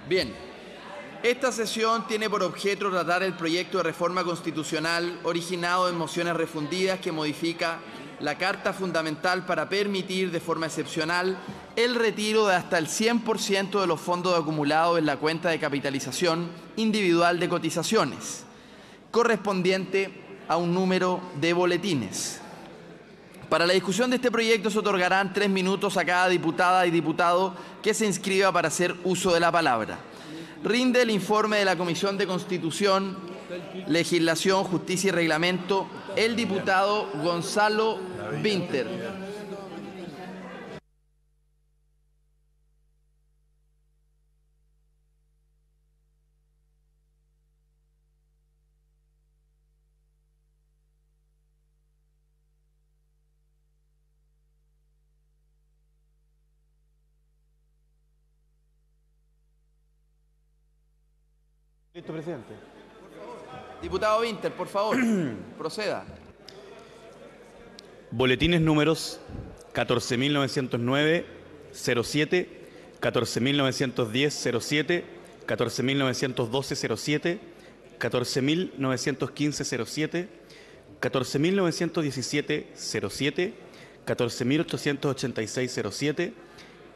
Bien, esta sesión tiene por objeto tratar el proyecto de reforma constitucional originado en mociones refundidas que modifica la Carta Fundamental para permitir de forma excepcional el retiro de hasta el 100% de los fondos acumulados en la cuenta de capitalización individual de cotizaciones, correspondiente a un número de boletines. Para la discusión de este proyecto se otorgarán 3 minutos a cada diputada y diputado que se inscriba para hacer uso de la palabra. Rinde el informe de la Comisión de Constitución, Legislación, Justicia y Reglamento el diputado Gonzalo Vinter. Listo, presidente. Diputado Vinter, por favor, proceda. Boletines números 14.909-07, 14.910-07, 14.912-07, 14.915-07, 14.917-07, 14.886-07,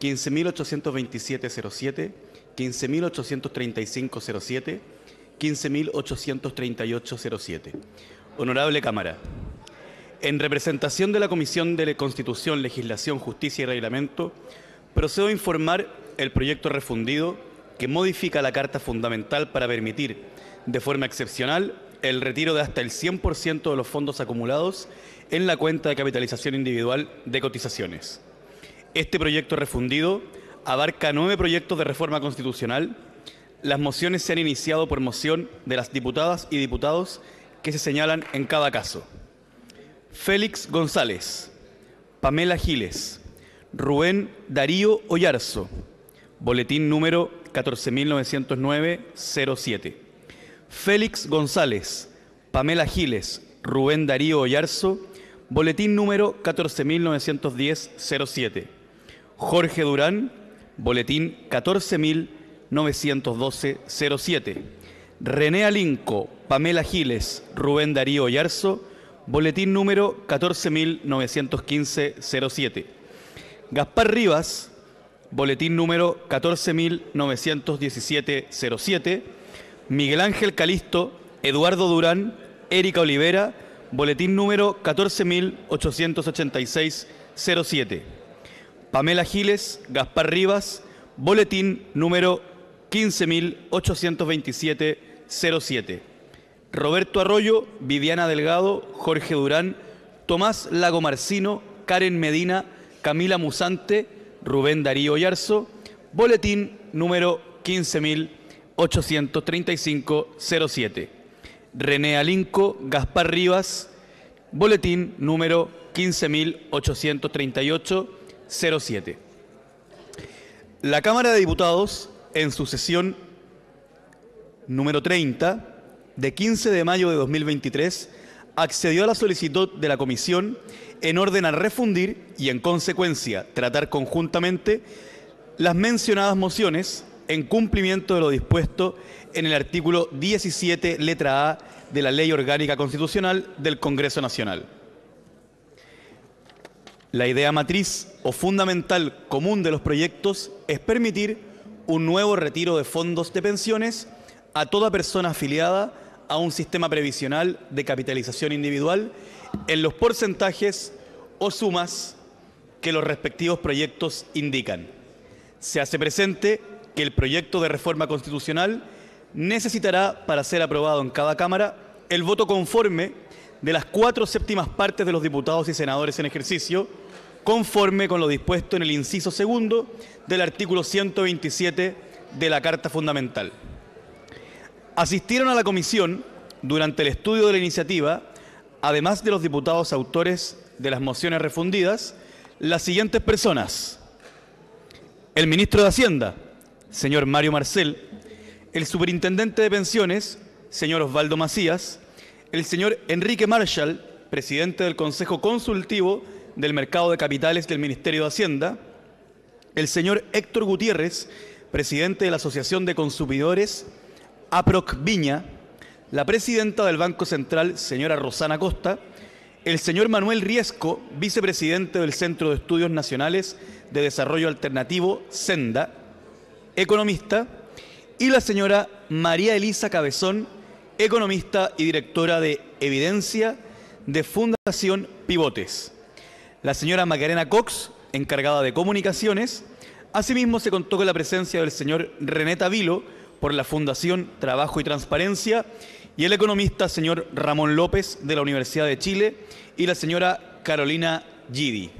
15.827-07, 15.835-07, 15.838-07. Honorable Cámara, en representación de la Comisión de Constitución, Legislación, Justicia y Reglamento, procedo a informar el proyecto refundido que modifica la Carta Fundamental para permitir, de forma excepcional, el retiro de hasta el 100% de los fondos acumulados en la cuenta de capitalización individual de cotizaciones. Este proyecto refundido abarca 9 proyectos de reforma constitucional. Las mociones se han iniciado por moción de las diputadas y diputados que se señalan en cada caso. Félix González, Pamela Giles, Rubén Darío Oyarzo, boletín número 14.909-07. Félix González, Pamela Giles, Rubén Darío Oyarzo, boletín número 14.910-07. Jorge Durán, boletín 14.912-07. René Alinco, Pamela Giles, Rubén Darío Oyarzo, boletín número 14.915-07. Gaspar Rivas, boletín número 14.917-07. Miguel Ángel Calisto, Eduardo Durán, Erika Olivera, boletín número 14.886-07. Pamela Giles, Gaspar Rivas, boletín número 15.827-07. Roberto Arroyo, Viviana Delgado, Jorge Durán, Tomás Lago Marcino, Karen Medina, Camila Musante, Rubén Darío Oyarzo, boletín número 15.835-07. René Alinco, Gaspar Rivas, boletín número 15.838-07. La Cámara de Diputados, en su sesión número 30, de 15 de mayo de 2023, accedió a la solicitud de la Comisión en orden a refundir y, en consecuencia, tratar conjuntamente las mencionadas mociones en cumplimiento de lo dispuesto en el artículo 17, letra A, de la Ley Orgánica Constitucional del Congreso Nacional. La idea matriz o fundamental común de los proyectos es permitir un nuevo retiro de fondos de pensiones a toda persona afiliada a un sistema previsional de capitalización individual en los porcentajes o sumas que los respectivos proyectos indican. Se hace presente que el proyecto de reforma constitucional necesitará, para ser aprobado en cada Cámara, el voto conforme de las 4/7 partes de los diputados y senadores en ejercicio, conforme con lo dispuesto en el inciso segundo del artículo 127 de la Carta Fundamental. Asistieron a la comisión durante el estudio de la iniciativa, además de los diputados autores de las mociones refundidas, las siguientes personas: el ministro de Hacienda, señor Mario Marcel; el superintendente de pensiones, señor Osvaldo Macías; el señor Enrique Marshall, presidente del Consejo Consultivo del Mercado de Capitales del Ministerio de Hacienda; el señor Héctor Gutiérrez, presidente de la Asociación de Consumidores APROC Viña, la presidenta del Banco Central, señora Rosana Costa, el señor Manuel Riesco, vicepresidente del Centro de Estudios Nacionales de Desarrollo Alternativo, Senda, economista, y la señora María Elisa Cabezón, economista y directora de Evidencia de Fundación Pivotes. La señora Macarena Cox, encargada de comunicaciones. Asimismo, se contó con la presencia del señor René Tavilo, por la Fundación Trabajo y Transparencia, y el economista señor Ramón López, de la Universidad de Chile, y la señora Carolina Gidi.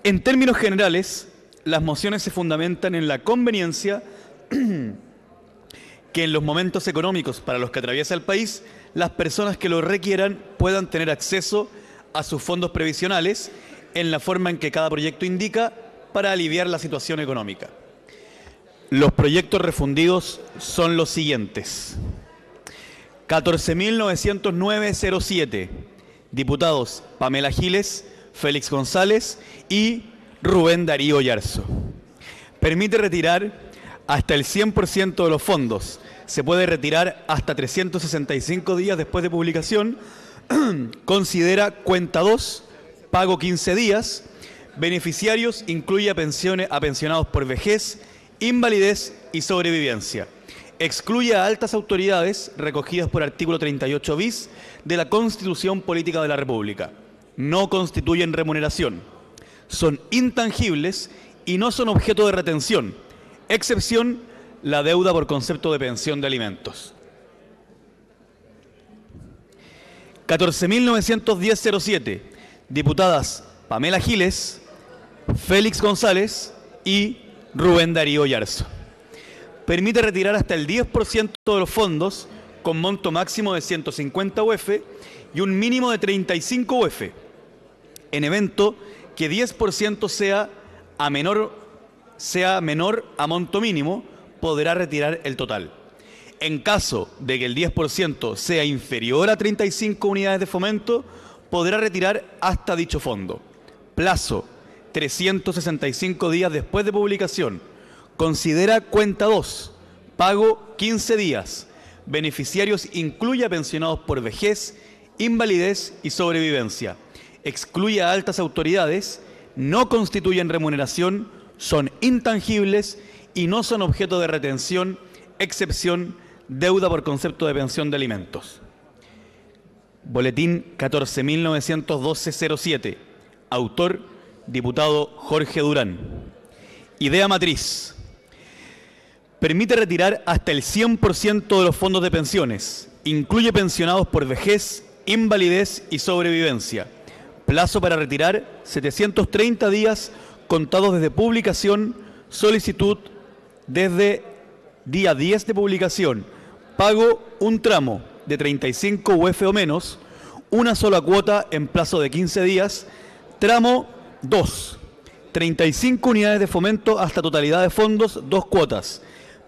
En términos generales, las mociones se fundamentan en la conveniencia que en los momentos económicos para los que atraviesa el país, las personas que lo requieran puedan tener acceso a sus fondos previsionales en la forma en que cada proyecto indica para aliviar la situación económica. Los proyectos refundidos son los siguientes. 14.909.07, diputados Pamela Giles, Félix González y Rubén Darío Yarzo. Permite retirar hasta el 100% de los fondos. Se puede retirar hasta 365 días después de publicación. Considera cuenta 2, pago 15 días. Beneficiarios incluye a pensionados por vejez, invalidez y sobrevivencia. Excluye a altas autoridades recogidas por artículo 38 bis de la Constitución Política de la República. No constituyen remuneración. Son intangibles y no son objeto de retención. Excepción, la deuda por concepto de pensión de alimentos. 14.910.07, diputadas Pamela Giles, Félix González y Rubén Darío Yarzo. Permite retirar hasta el 10% de los fondos con monto máximo de 150 UF y un mínimo de 35 UF. En evento que 10% sea menor a monto mínimo, podrá retirar el total. En caso de que el 10% sea inferior a 35 unidades de fomento, podrá retirar hasta dicho fondo. Plazo: 365 días después de publicación. Considera cuenta 2, pago 15 días. Beneficiarios incluye a pensionados por vejez, invalidez y sobrevivencia. Excluye a altas autoridades, no constituyen remuneración, son intangibles y no son objeto de retención, excepción, deuda por concepto de pensión de alimentos. Boletín 14.912.07. Autor, diputado Jorge Durán. Idea matriz. Permite retirar hasta el 100% de los fondos de pensiones. Incluye pensionados por vejez, invalidez y sobrevivencia. Plazo para retirar: 730 días contados desde publicación. Solicitud desde día 10 de publicación. Pago: un tramo de 35 UF o menos, una sola cuota en plazo de 15 días. Tramo 2, 35 unidades de fomento hasta totalidad de fondos, 2 cuotas.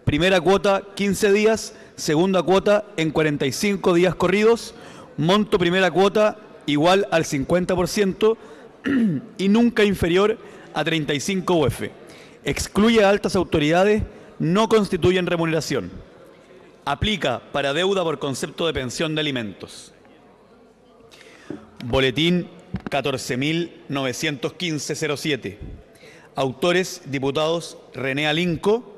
Primera cuota 15 días, segunda cuota en 45 días corridos. Monto primera cuota igual al 50% y nunca inferior a 35 UF. Excluye a altas autoridades, no constituyen remuneración. Aplica para deuda por concepto de pensión de alimentos. Boletín 14.915.07. Autores, diputados René Alinco,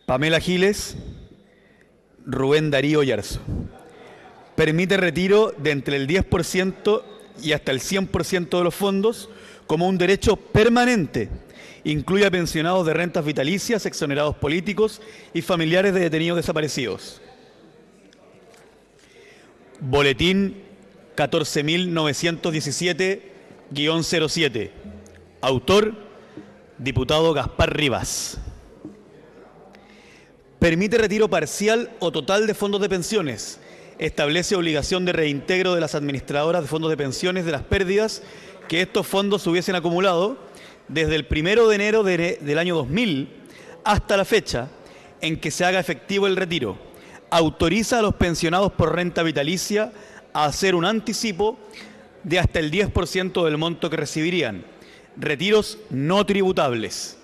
Pamela Giles, Rubén Darío Yarzo. Permite retiro de entre el 10% y hasta el 100% de los fondos como un derecho permanente. Incluye a pensionados de rentas vitalicias, exonerados políticos y familiares de detenidos desaparecidos. Boletín 14.917-07. Autor, diputado Gaspar Rivas. Permite retiro parcial o total de fondos de pensiones. Establece obligación de reintegro de las administradoras de fondos de pensiones de las pérdidas que estos fondos hubiesen acumulado desde el 1 de enero del año 2000 hasta la fecha en que se haga efectivo el retiro. Autoriza a los pensionados por renta vitalicia a hacer un anticipo de hasta el 10% del monto que recibirían. Retiros no tributables.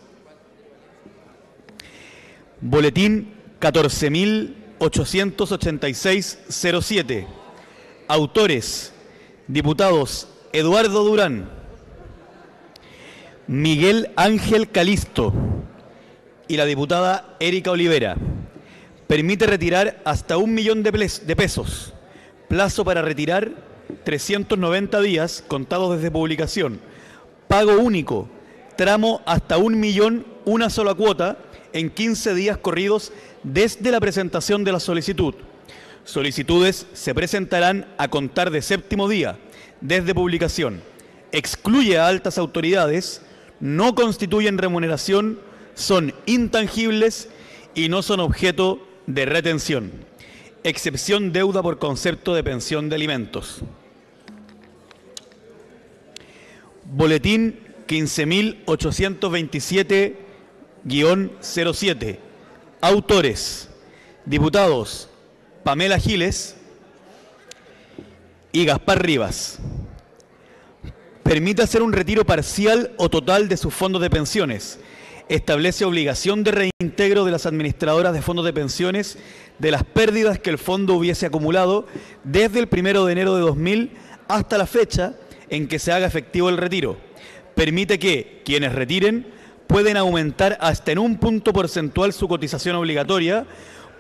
Boletín 14.886-07. Autores: diputados Eduardo Durán, Miguel Ángel Calisto y la diputada Erika Olivera. Permite retirar hasta 1 millón de pesos. Plazo para retirar 390 días contados desde publicación. Pago único. Tramo hasta 1 millón, una sola cuota, en 15 días corridos desde la presentación de la solicitud. Solicitudes se presentarán a contar de 7º día, desde publicación. Excluye a altas autoridades, no constituyen remuneración, son intangibles y no son objeto de retención. Excepción deuda por concepto de pensión de alimentos. Boletín 15.827-07. Autores: diputados Pamela Giles y Gaspar Rivas. Permite hacer un retiro parcial o total de sus fondos de pensiones. Establece obligación de reintegro de las administradoras de fondos de pensiones de las pérdidas que el fondo hubiese acumulado desde el 1 de enero de 2000 hasta la fecha en que se haga efectivo el retiro. Permite que quienes retiren pueden aumentar hasta en 1 punto porcentual su cotización obligatoria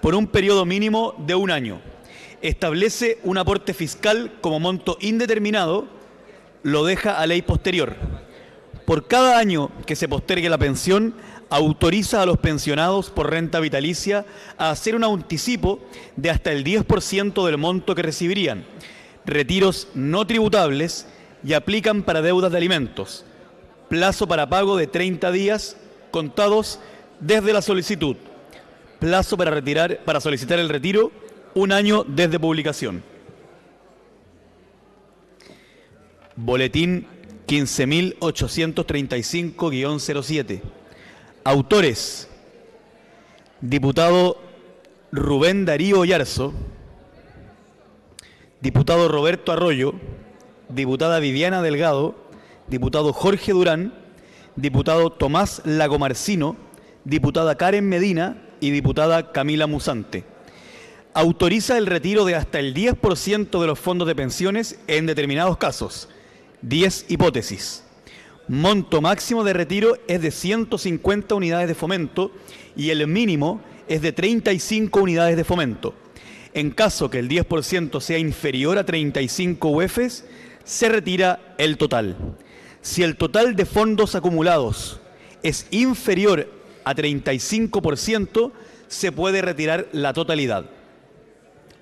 por un periodo mínimo de 1 año. Establece un aporte fiscal como monto indeterminado, lo deja a ley posterior. Por cada año que se postergue la pensión, autoriza a los pensionados por renta vitalicia a hacer un anticipo de hasta el 10% del monto que recibirían. Retiros no tributables y aplican para deudas de alimentos. Plazo para pago de 30 días contados desde la solicitud. Plazo para solicitar el retiro, 1 año desde publicación. Boletín 15.835-07. Autores: diputado Rubén Darío Oyarzo, diputado Roberto Arroyo, diputada Viviana Delgado, diputado Jorge Durán, diputado Tomás Lagomarcino, diputada Karen Medina y diputada Camila Musante. Autoriza el retiro de hasta el 10% de los fondos de pensiones en determinados casos. 10 hipótesis. Monto máximo de retiro es de 150 unidades de fomento y el mínimo es de 35 unidades de fomento. En caso que el 10% sea inferior a 35 UFs, se retira el total. Si el total de fondos acumulados es inferior a 35%, se puede retirar la totalidad.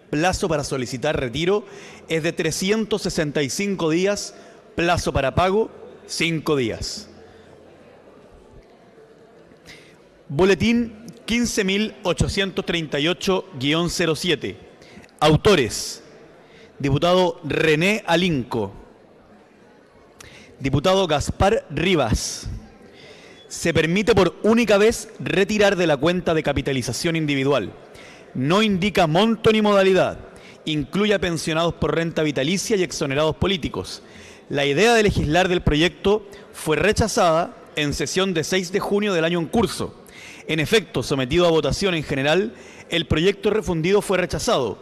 Plazo para solicitar retiro es de 365 días, plazo para pago 5 días. Boletín 15.838-07. Autores: diputado René Alinco, diputado Gaspar Rivas. Se permite por única vez retirar de la cuenta de capitalización individual. No indica monto ni modalidad. Incluye a pensionados por renta vitalicia y exonerados políticos. La idea de legislar del proyecto fue rechazada en sesión de 6 de junio del año en curso. En efecto, sometido a votación en general, el proyecto refundido fue rechazado.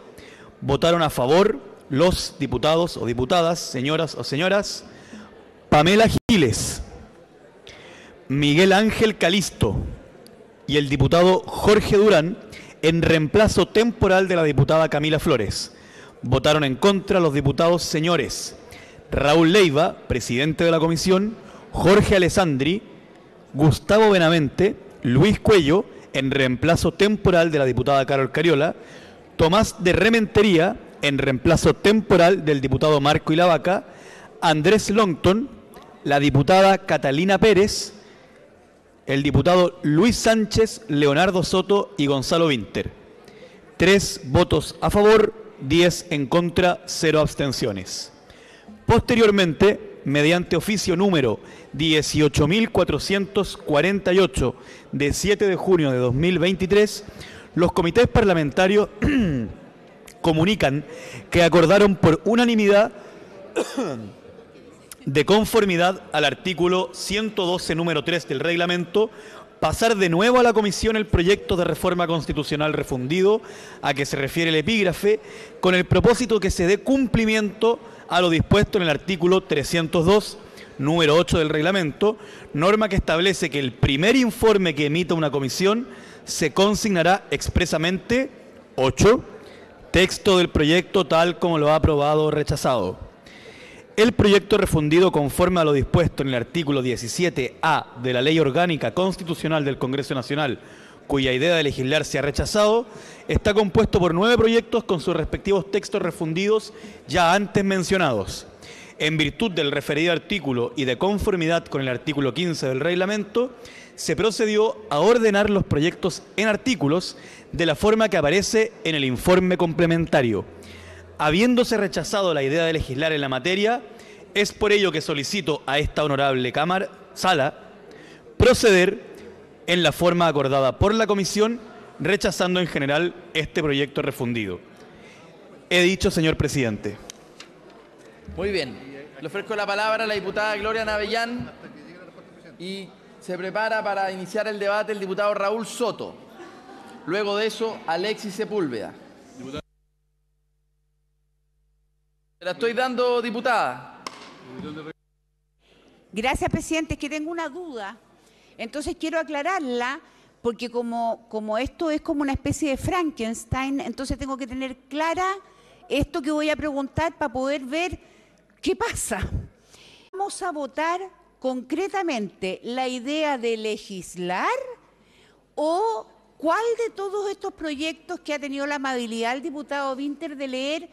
Votaron a favor los diputados o diputadas, señoras o señoras, Pamela Giles, Miguel Ángel Calisto y el diputado Jorge Durán, en reemplazo temporal de la diputada Camila Flores. Votaron en contra los diputados señores Raúl Leiva, presidente de la comisión, Jorge Alessandri, Gustavo Benavente, Luis Cuello, en reemplazo temporal de la diputada Carol Cariola, Tomás de Rementería, en reemplazo temporal del diputado Marco Ilavaca, Andrés Longton, la diputada Catalina Pérez, el diputado Luis Sánchez, Leonardo Soto y Gonzalo Vinter. 3 votos a favor, 10 en contra, 0 abstenciones. Posteriormente, mediante oficio número 18.448 de 7 de junio de 2023, los comités parlamentarios comunican que acordaron por unanimidad de conformidad al artículo 112, número 3 del reglamento, pasar de nuevo a la comisión el proyecto de reforma constitucional refundido a que se refiere el epígrafe, con el propósito que se dé cumplimiento a lo dispuesto en el artículo 302, número 8 del reglamento, norma que establece que el primer informe que emita una comisión se consignará expresamente 8. Texto del proyecto tal como lo ha aprobado o rechazado. El proyecto refundido conforme a lo dispuesto en el artículo 17A de la Ley Orgánica Constitucional del Congreso Nacional, cuya idea de legislar se ha rechazado, está compuesto por 9 proyectos con sus respectivos textos refundidos ya antes mencionados. En virtud del referido artículo y de conformidad con el artículo 15 del reglamento, se procedió a ordenar los proyectos en artículos de la forma que aparece en el informe complementario. Habiéndose rechazado la idea de legislar en la materia, es por ello que solicito a esta honorable sala proceder en la forma acordada por la comisión, rechazando en general este proyecto refundido. He dicho, señor presidente. Muy bien. Le ofrezco la palabra a la diputada Gloria Navellán y se prepara para iniciar el debate el diputado Raúl Soto. Luego de eso, Alexis Sepúlveda. Se la estoy dando, diputada. Gracias, presidente. Es que tengo una duda. Entonces quiero aclararla, porque como esto es como una especie de Frankenstein, entonces tengo que tener clara esto que voy a preguntar para poder ver qué pasa. ¿Vamos a votar concretamente la idea de legislar o cuál de todos estos proyectos que ha tenido la amabilidad el diputado Winter de leer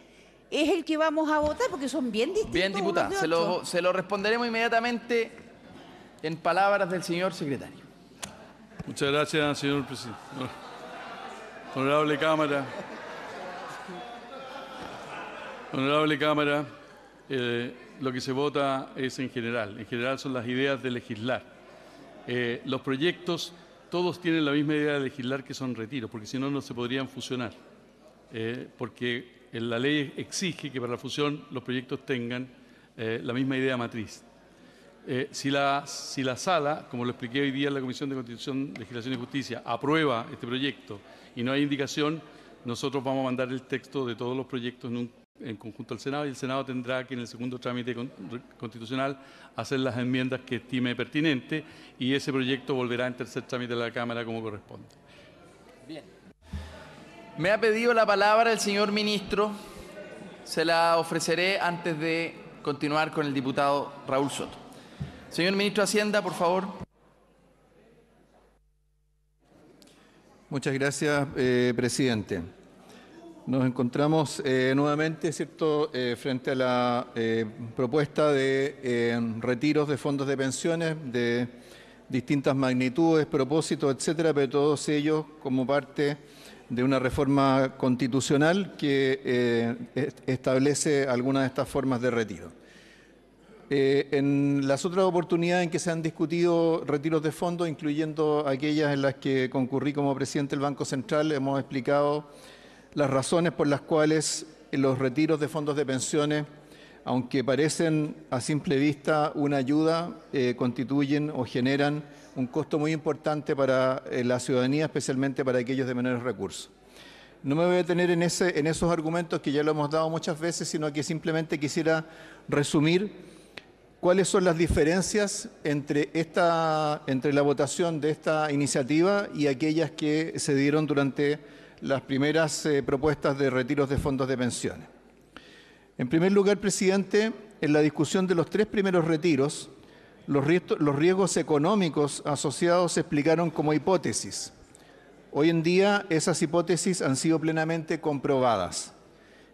es el que vamos a votar? Porque son bien distintos. Bien, diputada, se lo responderemos inmediatamente en palabras del señor secretario. Muchas gracias, señor presidente. Honorable Cámara. Honorable Cámara, lo que se vota es en general. En general son las ideas de legislar. Los proyectos, todos tienen la misma idea de legislar, que son retiros, porque si no, no se podrían fusionar. Porque la ley exige que para la fusión los proyectos tengan la misma idea matriz. Si la sala, como lo expliqué hoy día en la Comisión de Constitución, Legislación y Justicia, aprueba este proyecto y no hay indicación, nosotros vamos a mandar el texto de todos los proyectos en conjunto al Senado, y el Senado tendrá que en el segundo trámite constitucional hacer las enmiendas que estime pertinente, y ese proyecto volverá en tercer trámite a la Cámara como corresponde. Bien. Me ha pedido la palabra el señor ministro. Se la ofreceré antes de continuar con el diputado Raúl Soto. Señor ministro de Hacienda, por favor. Muchas gracias, presidente. Nos encontramos nuevamente, ¿cierto?, frente a la propuesta de retiros de fondos de pensiones de distintas magnitudes, propósitos, etcétera, pero todos ellos como parte de una reforma constitucional que establece algunas de estas formas de retiro. En las otras oportunidades en que se han discutido retiros de fondos, incluyendo aquellas en las que concurrí como presidente del Banco Central, hemos explicado las razones por las cuales los retiros de fondos de pensiones, aunque parecen a simple vista una ayuda, constituyen o generan un costo muy importante para la ciudadanía, especialmente para aquellos de menores recursos. No me voy a detener en esos argumentos que ya lo hemos dado muchas veces, sino que simplemente quisiera resumir cuáles son las diferencias entre la votación de esta iniciativa y aquellas que se dieron durante las primeras propuestas de retiros de fondos de pensiones. En primer lugar, presidente, en la discusión de los 3 primeros retiros, los riesgos económicos asociados se explicaron como hipótesis. Hoy en día esas hipótesis han sido plenamente comprobadas.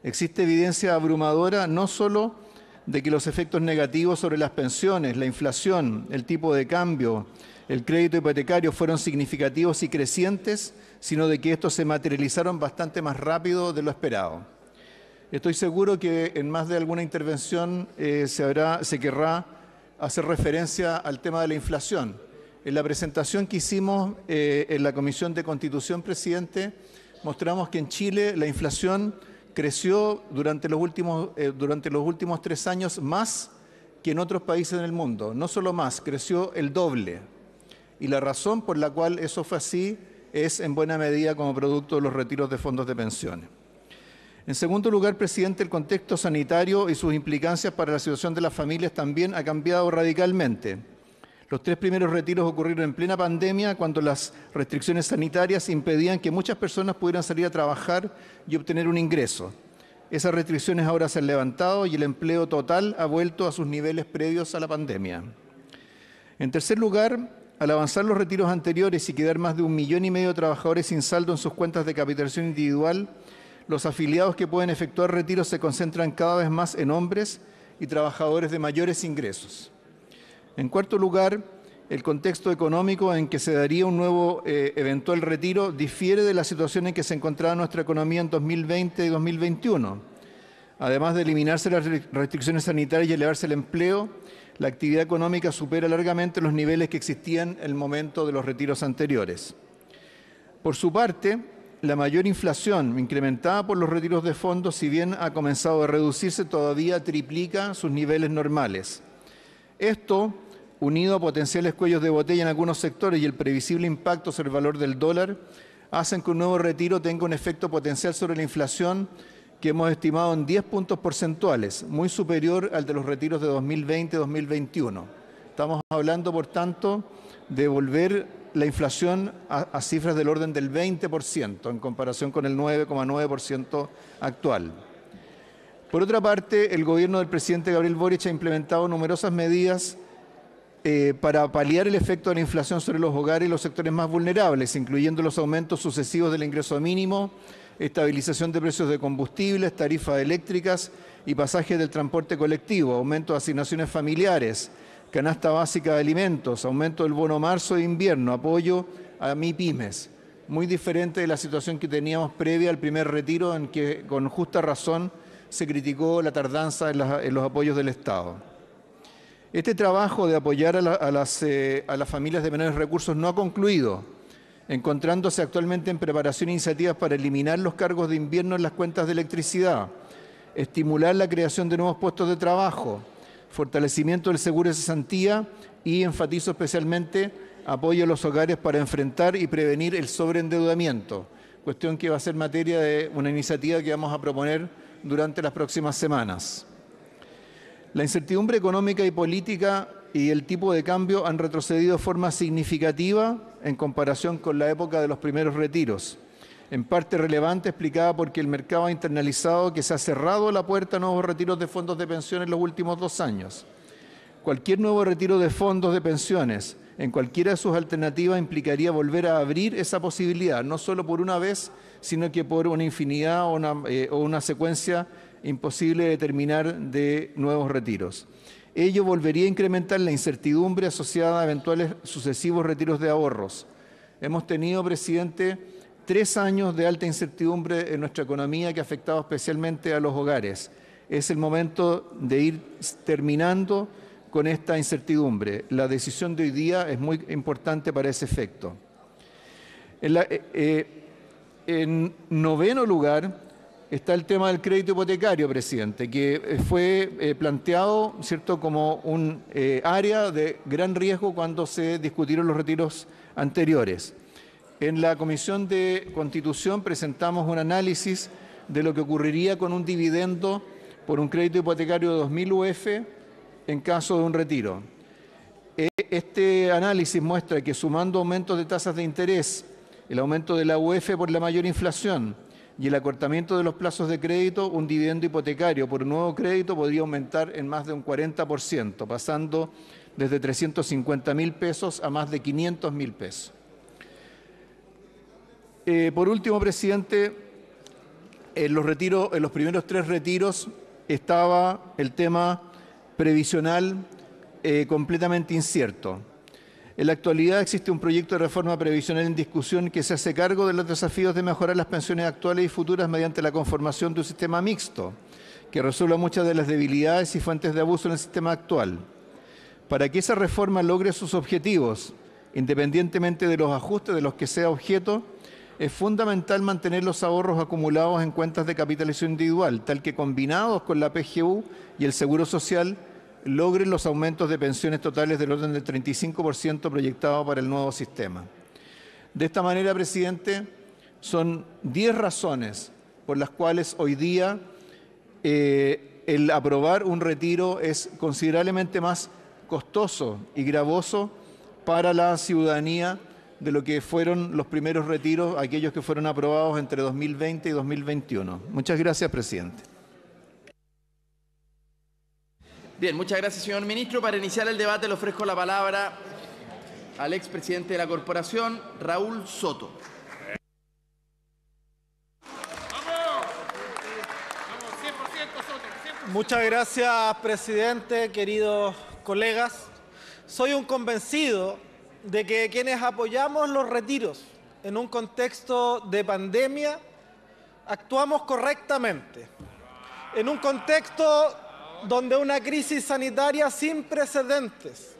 Existe evidencia abrumadora no solo de que los efectos negativos sobre las pensiones, la inflación, el tipo de cambio, el crédito hipotecario fueron significativos y crecientes, sino de que estos se materializaron bastante más rápido de lo esperado. Estoy seguro que en más de alguna intervención se querrá hacer referencia al tema de la inflación. En la presentación que hicimos en la Comisión de Constitución, presidente, mostramos que en Chile la inflación creció durante los últimos 3 años más que en otros países en el mundo. No solo más, creció el doble. Y la razón por la cual eso fue así es en buena medida como producto de los retiros de fondos de pensiones. En segundo lugar, presidente, el contexto sanitario y sus implicancias para la situación de las familias también ha cambiado radicalmente. Los 3 primeros retiros ocurrieron en plena pandemia, cuando las restricciones sanitarias impedían que muchas personas pudieran salir a trabajar y obtener un ingreso. Esas restricciones ahora se han levantado y el empleo total ha vuelto a sus niveles previos a la pandemia. En tercer lugar, al avanzar los retiros anteriores y quedar más de 1,5 millones de trabajadores sin saldo en sus cuentas de capitalización individual, los afiliados que pueden efectuar retiros se concentran cada vez más en hombres y trabajadores de mayores ingresos. En cuarto lugar, el contexto económico en que se daría un nuevo eventual retiro difiere de la situación en que se encontraba nuestra economía en 2020 y 2021. Además de eliminarse las restricciones sanitarias y elevarse el empleo, la actividad económica supera largamente los niveles que existían en el momento de los retiros anteriores. Por su parte, la mayor inflación incrementada por los retiros de fondos, si bien ha comenzado a reducirse, todavía triplica sus niveles normales. Esto, unido a potenciales cuellos de botella en algunos sectores y el previsible impacto sobre el valor del dólar, hacen que un nuevo retiro tenga un efecto potencial sobre la inflación que hemos estimado en 10 puntos porcentuales, muy superior al de los retiros de 2020 y 2021. Estamos hablando, por tanto, de volver la inflación a cifras del orden del 20% en comparación con el 9,9% actual. Por otra parte, el gobierno del presidente Gabriel Boric ha implementado numerosas medidas para paliar el efecto de la inflación sobre los hogares y los sectores más vulnerables, incluyendo los aumentos sucesivos del ingreso mínimo, estabilización de precios de combustibles, tarifas eléctricas y pasajes del transporte colectivo, aumento de asignaciones familiares, canasta básica de alimentos, aumento del bono marzo e invierno, apoyo a MIPYMES. Muy diferente de la situación que teníamos previa al primer retiro, en que con justa razón se criticó la tardanza en los apoyos del Estado. Este trabajo de apoyar a las familias de menores recursos no ha concluido, encontrándose actualmente en preparación iniciativas para eliminar los cargos de invierno en las cuentas de electricidad, estimular la creación de nuevos puestos de trabajo, fortalecimiento del seguro de cesantía y, enfatizo especialmente, apoyo a los hogares para enfrentar y prevenir el sobreendeudamiento, cuestión que va a ser materia de una iniciativa que vamos a proponer durante las próximas semanas. La incertidumbre económica y política y el tipo de cambio han retrocedido de forma significativa en comparación con la época de los primeros retiros, en parte relevante explicada porque el mercado ha internalizado que se ha cerrado la puerta a nuevos retiros de fondos de pensiones en los últimos 2 años. Cualquier nuevo retiro de fondos de pensiones en cualquiera de sus alternativas implicaría volver a abrir esa posibilidad, no solo por una vez, sino que por una infinidad o una secuencia imposible de determinar de nuevos retiros. Ello volvería a incrementar la incertidumbre asociada a eventuales sucesivos retiros de ahorros. Hemos tenido, presidente, 3 años de alta incertidumbre en nuestra economía que ha afectado especialmente a los hogares. Es el momento de ir terminando con esta incertidumbre. La decisión de hoy día es muy importante para ese efecto. En noveno lugar está el tema del crédito hipotecario, presidente, que fue planteado, ¿cierto?, como un área de gran riesgo cuando se discutieron los retiros anteriores. En la Comisión de Constitución presentamos un análisis de lo que ocurriría con un dividendo por un crédito hipotecario de 2.000 UF en caso de un retiro. Este análisis muestra que sumando aumentos de tasas de interés, el aumento de la UF por la mayor inflación y el acortamiento de los plazos de crédito, un dividendo hipotecario por un nuevo crédito podría aumentar en más de un 40%, pasando desde 350.000 pesos a más de 500.000 pesos. Por último, presidente, en los primeros 3 retiros estaba el tema previsional completamente incierto. En la actualidad existe un proyecto de reforma previsional en discusión que se hace cargo de los desafíos de mejorar las pensiones actuales y futuras mediante la conformación de un sistema mixto que resuelva muchas de las debilidades y fuentes de abuso en el sistema actual. Para que esa reforma logre sus objetivos, independientemente de los ajustes de los que sea objeto, es fundamental mantener los ahorros acumulados en cuentas de capitalización individual, tal que combinados con la PGU y el Seguro Social logren los aumentos de pensiones totales del orden del 35% proyectado para el nuevo sistema. De esta manera, presidente, son 10 razones por las cuales hoy día el aprobar un retiro es considerablemente más costoso y gravoso para la ciudadanía de lo que fueron los primeros retiros, aquellos que fueron aprobados entre 2020 y 2021. Muchas gracias, presidente. Bien, muchas gracias, señor ministro. Para iniciar el debate le ofrezco la palabra al expresidente de la corporación, Raúl Soto. Muchas gracias, presidente, queridos colegas. Soy un convencido de que quienes apoyamos los retiros en un contexto de pandemia actuamos correctamente. En un contexto donde una crisis sanitaria sin precedentes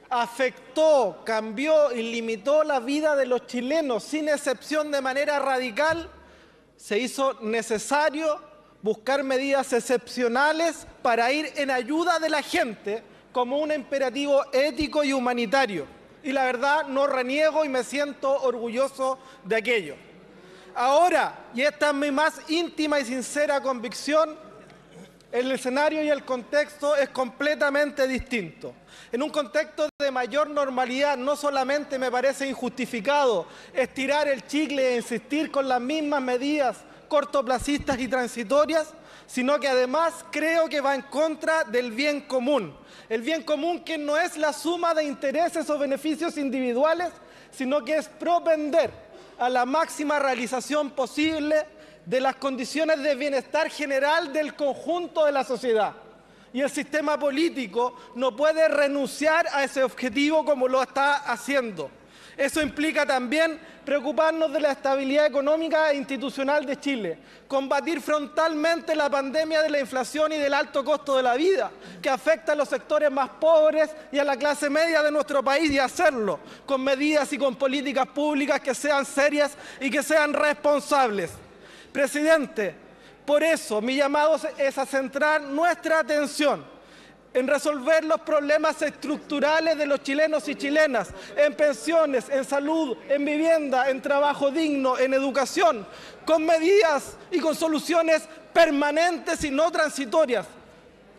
afectó, cambió y limitó la vida de los chilenos sin excepción de manera radical, se hizo necesario buscar medidas excepcionales para ir en ayuda de la gente como un imperativo ético y humanitario. Y la verdad no reniego y me siento orgulloso de aquello. Ahora, y esta es mi más íntima y sincera convicción, el escenario y el contexto es completamente distinto. En un contexto de mayor normalidad, no solamente me parece injustificado estirar el chicle e insistir con las mismas medidas cortoplacistas y transitorias, sino que además creo que va en contra del bien común. El bien común que no es la suma de intereses o beneficios individuales, sino que es propender a la máxima realización posible de las condiciones de bienestar general del conjunto de la sociedad. Y el sistema político no puede renunciar a ese objetivo como lo está haciendo. Eso implica también preocuparnos de la estabilidad económica e institucional de Chile, combatir frontalmente la pandemia de la inflación y del alto costo de la vida, que afecta a los sectores más pobres y a la clase media de nuestro país, y hacerlo con medidas y con políticas públicas que sean serias y que sean responsables. Presidente, por eso mi llamado es a centrar nuestra atención en resolver los problemas estructurales de los chilenos y chilenas, en pensiones, en salud, en vivienda, en trabajo digno, en educación, con medidas y con soluciones permanentes y no transitorias,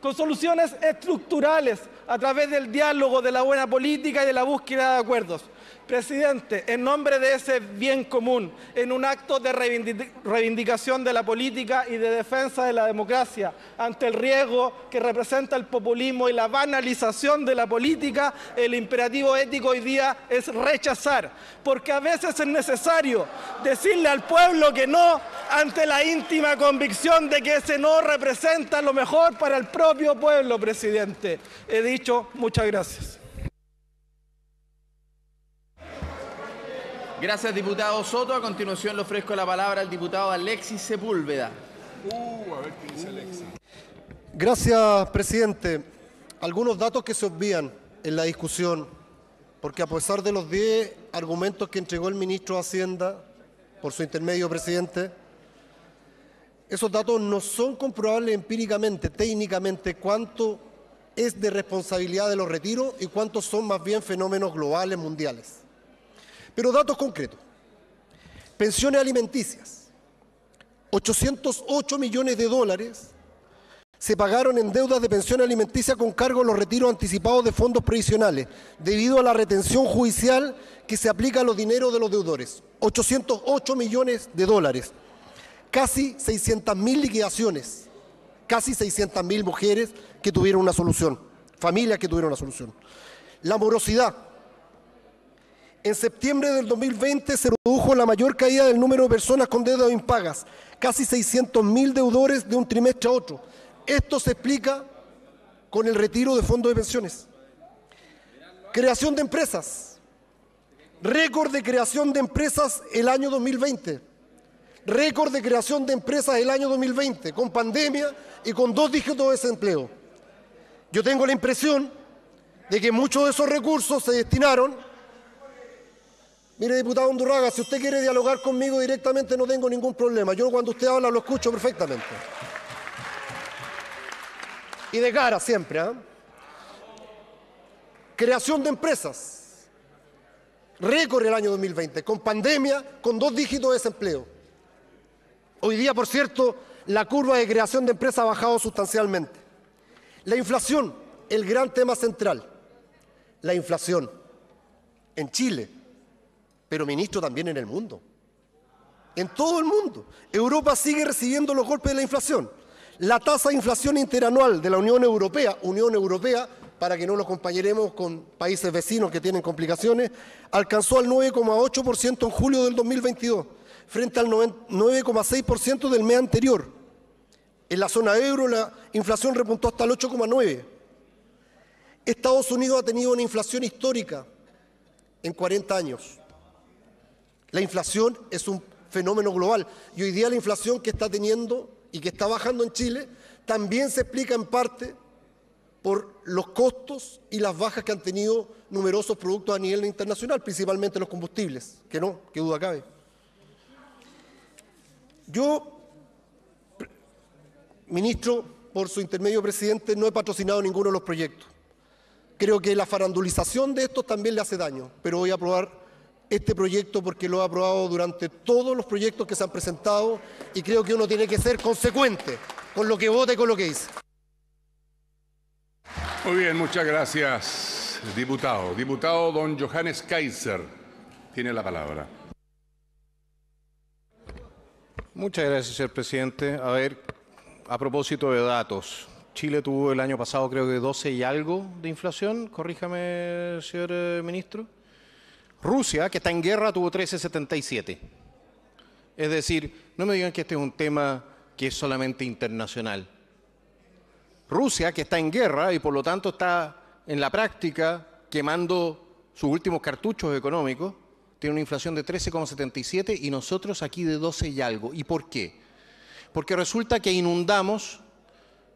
con soluciones estructurales a través del diálogo, de la buena política y de la búsqueda de acuerdos. Presidente, en nombre de ese bien común, en un acto de reivindicación de la política y de defensa de la democracia ante el riesgo que representa el populismo y la banalización de la política, el imperativo ético hoy día es rechazar, porque a veces es necesario decirle al pueblo que no ante la íntima convicción de que ese no representa lo mejor para el propio pueblo, presidente. He dicho, muchas gracias. Gracias, diputado Soto. A continuación le ofrezco la palabra al diputado Alexis Sepúlveda. A ver qué dice Alexis. Gracias, presidente. Algunos datos que se obvían en la discusión, porque a pesar de los 10 argumentos que entregó el ministro de Hacienda, por su intermedio, presidente, esos datos no son comprobables empíricamente, técnicamente, cuánto es de responsabilidad de los retiros y cuántos son más bien fenómenos globales, mundiales. Pero datos concretos. Pensiones alimenticias. 808 millones de dólares se pagaron en deudas de pensión alimenticia con cargo a los retiros anticipados de fondos previsionales, debido a la retención judicial que se aplica a los dineros de los deudores. 808 millones de dólares. Casi 600.000 liquidaciones. Casi 600.000 mujeres que tuvieron una solución. Familias que tuvieron una solución. La morosidad. En septiembre del 2020 se produjo la mayor caída del número de personas con deudas impagas, casi 600.000 deudores de un trimestre a otro. Esto se explica con el retiro de fondos de pensiones. Creación de empresas. Récord de creación de empresas el año 2020. Récord de creación de empresas el año 2020, con pandemia y con 2 dígitos de desempleo. Yo tengo la impresión de que muchos de esos recursos se destinaron. Mire, diputado Undurraga, si usted quiere dialogar conmigo directamente no tengo ningún problema. Yo cuando usted habla lo escucho perfectamente. y de cara siempre. Creación de empresas. Récord el año 2020, con pandemia, con 2 dígitos de desempleo. Hoy día, por cierto, la curva de creación de empresas ha bajado sustancialmente. La inflación, el gran tema central. La inflación en Chile, pero, ministro, también en el mundo. En todo el mundo. Europa sigue recibiendo los golpes de la inflación. La tasa de inflación interanual de la Unión Europea, para que no nos compañeremos con países vecinos que tienen complicaciones, alcanzó al 9,8% en julio del 2022, frente al 9,6% del mes anterior. En la zona euro la inflación repuntó hasta el 8,9%. Estados Unidos ha tenido una inflación histórica en 40 años. La inflación es un fenómeno global y hoy día la inflación que está teniendo y que está bajando en Chile también se explica en parte por los costos y las bajas que han tenido numerosos productos a nivel internacional, principalmente los combustibles, que no, qué duda cabe. Yo, ministro, por su intermedio, presidente, no he patrocinado ninguno de los proyectos. Creo que la farandulización de estos también le hace daño, pero voy a aprobar este proyecto porque lo he aprobado durante todos los proyectos que se han presentado y creo que uno tiene que ser consecuente con lo que vota y con lo que dice. Muy bien, muchas gracias, diputado. Diputado don Johannes Kaiser tiene la palabra. Muchas gracias, señor presidente. A ver, a propósito de datos, Chile tuvo el año pasado creo que 12 y algo de inflación, corríjame, señor ministro. Rusia, que está en guerra, tuvo 13,77. Es decir, no me digan que este es un tema que es solamente internacional. Rusia, que está en guerra y por lo tanto está en la práctica quemando sus últimos cartuchos económicos, tiene una inflación de 13,77 y nosotros aquí de 12 y algo. ¿Y por qué? Porque resulta que inundamos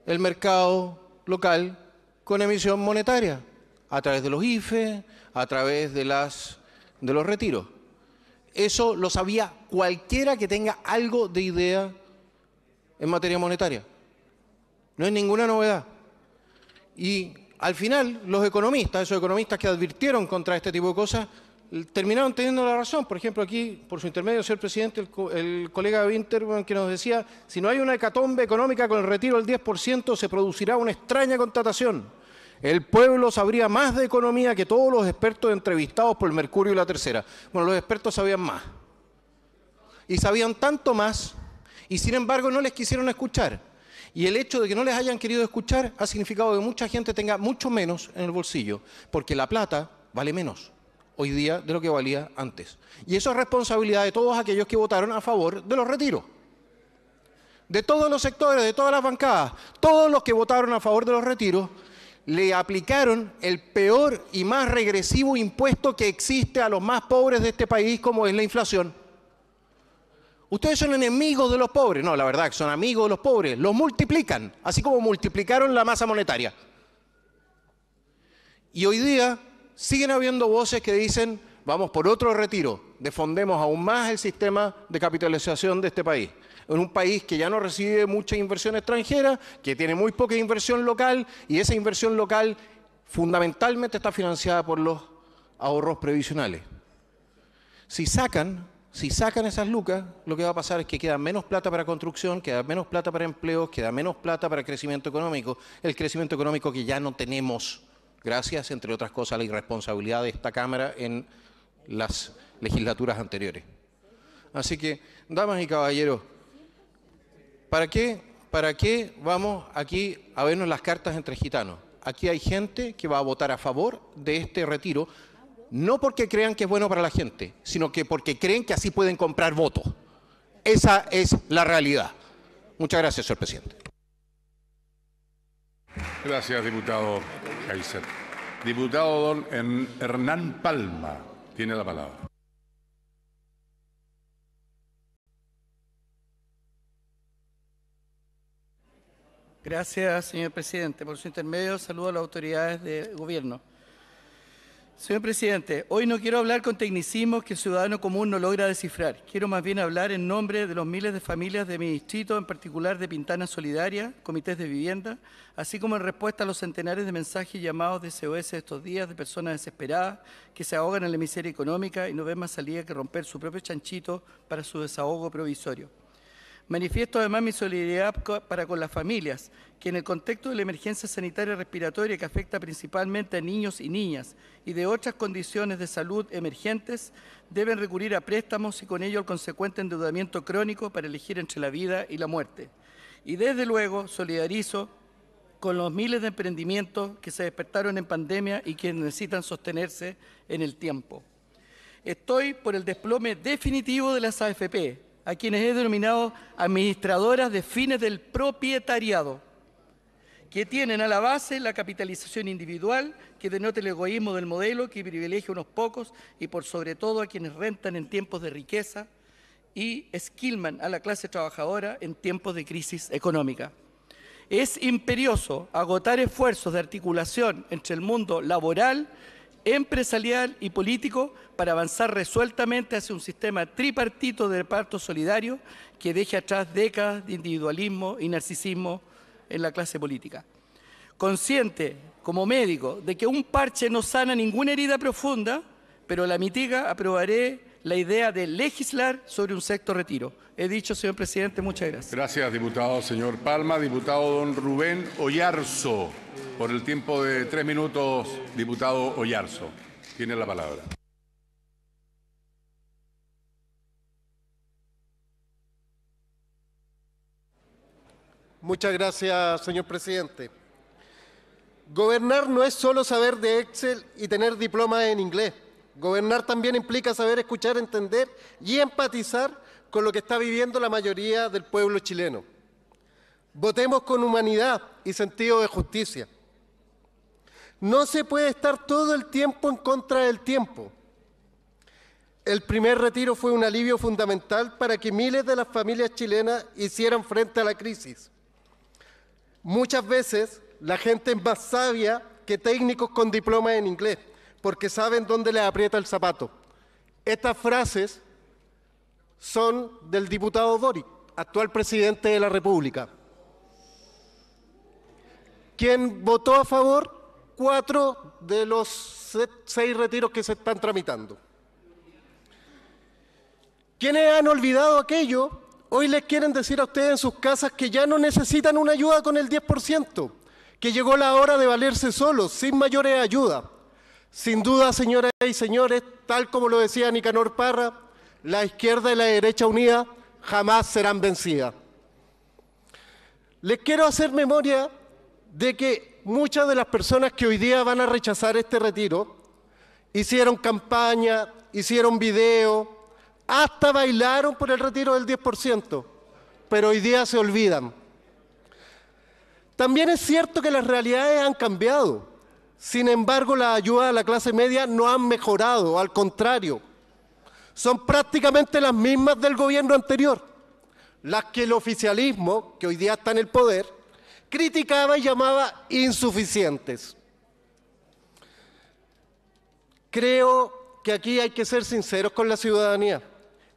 el mercado local con emisión monetaria, a través de los IFE, a través de los retiros. Eso lo sabía cualquiera que tenga algo de idea en materia monetaria. No es ninguna novedad. Y al final, los economistas, esos economistas que advirtieron contra este tipo de cosas, terminaron teniendo la razón. Por ejemplo, aquí, por su intermedio, señor presidente, el colega Winter, que nos decía, si no hay una hecatombe económica con el retiro del 10%, se producirá una extraña constatación. El pueblo sabría más de economía que todos los expertos entrevistados por el Mercurio y la Tercera. Bueno, los expertos sabían más. Y sabían tanto más, y sin embargo no les quisieron escuchar. Y el hecho de que no les hayan querido escuchar ha significado que mucha gente tenga mucho menos en el bolsillo, porque la plata vale menos hoy día de lo que valía antes. Y eso es responsabilidad de todos aquellos que votaron a favor de los retiros. De todos los sectores, de todas las bancadas, todos los que votaron a favor de los retiros, le aplicaron el peor y más regresivo impuesto que existe a los más pobres de este país, como es la inflación. Ustedes son enemigos de los pobres. No, la verdad que son amigos de los pobres. Los multiplican, así como multiplicaron la masa monetaria. Y hoy día siguen habiendo voces que dicen, vamos por otro retiro, defondemos aún más el sistema de capitalización de este país. En un país que ya no recibe mucha inversión extranjera, que tiene muy poca inversión local, y esa inversión local fundamentalmente está financiada por los ahorros previsionales. Si sacan esas lucas, lo que va a pasar es que queda menos plata para construcción, queda menos plata para empleos, queda menos plata para crecimiento económico, el crecimiento económico que ya no tenemos, gracias, entre otras cosas, a la irresponsabilidad de esta Cámara en las legislaturas anteriores. Así que, damas y caballeros, ¿para qué vamos aquí a vernos las cartas entre gitanos? Aquí hay gente que va a votar a favor de este retiro, no porque crean que es bueno para la gente, sino que porque creen que así pueden comprar votos. Esa es la realidad. Muchas gracias, señor presidente. Gracias, diputado Kaiser. Diputado don Hernán Palma tiene la palabra. Gracias, señor presidente. Por su intermedio, saludo a las autoridades de gobierno. Señor presidente, hoy no quiero hablar con tecnicismos que el ciudadano común no logra descifrar. Quiero más bien hablar en nombre de los miles de familias de mi distrito, en particular de Pintana Solidaria, comités de vivienda, así como en respuesta a los centenares de mensajes y llamados de SOS estos días de personas desesperadas que se ahogan en la miseria económica y no ven más salida que romper su propio chanchito para su desahogo provisorio. Manifiesto además mi solidaridad para con las familias, que en el contexto de la emergencia sanitaria respiratoria que afecta principalmente a niños y niñas y de otras condiciones de salud emergentes, deben recurrir a préstamos y con ello al consecuente endeudamiento crónico para elegir entre la vida y la muerte. Y desde luego solidarizo con los miles de emprendimientos que se despertaron en pandemia y que necesitan sostenerse en el tiempo. Estoy por el desplome definitivo de las AFP, a quienes he denominado administradoras de fines del propietariado, que tienen a la base la capitalización individual, que denota el egoísmo del modelo, que privilegia a unos pocos y por sobre todo a quienes rentan en tiempos de riqueza y esquilman a la clase trabajadora en tiempos de crisis económica. Es imperioso agotar esfuerzos de articulación entre el mundo laboral, empresarial y político para avanzar resueltamente hacia un sistema tripartito de reparto solidario que deje atrás décadas de individualismo y narcisismo en la clase política. Consciente, como médico, de que un parche no sana ninguna herida profunda, pero la mitiga, aprobaré la idea de legislar sobre un sexto retiro. He dicho, señor presidente, muchas gracias. Gracias, diputado señor Palma. Diputado don Rubén Oyarzo. Por el tiempo de 3 minutos, diputado Oyarzo. Tiene la palabra. Muchas gracias, señor presidente. Gobernar no es solo saber de Excel y tener diploma en inglés. Gobernar también implica saber escuchar, entender y empatizar con lo que está viviendo la mayoría del pueblo chileno. Votemos con humanidad y sentido de justicia. No se puede estar todo el tiempo en contra del tiempo. El primer retiro fue un alivio fundamental para que miles de las familias chilenas hicieran frente a la crisis. Muchas veces la gente es más sabia que técnicos con diploma en inglés, porque saben dónde les aprieta el zapato. Estas frases son del diputado Boric, actual presidente de la República, quien votó a favor 4 de los 6 retiros que se están tramitando. Quienes han olvidado aquello, hoy les quieren decir a ustedes en sus casas que ya no necesitan una ayuda con el 10%, que llegó la hora de valerse solos, sin mayores ayudas. Sin duda, señoras y señores, tal como lo decía Nicanor Parra, la izquierda y la derecha unida jamás serán vencidas. Les quiero hacer memoria de que muchas de las personas que hoy día van a rechazar este retiro hicieron campaña, hicieron video, hasta bailaron por el retiro del 10%, pero hoy día se olvidan. También es cierto que las realidades han cambiado. Sin embargo, las ayudas a la clase media no han mejorado, al contrario. Son prácticamente las mismas del gobierno anterior, las que el oficialismo, que hoy día está en el poder, criticaba y llamaba insuficientes. Creo que aquí hay que ser sinceros con la ciudadanía.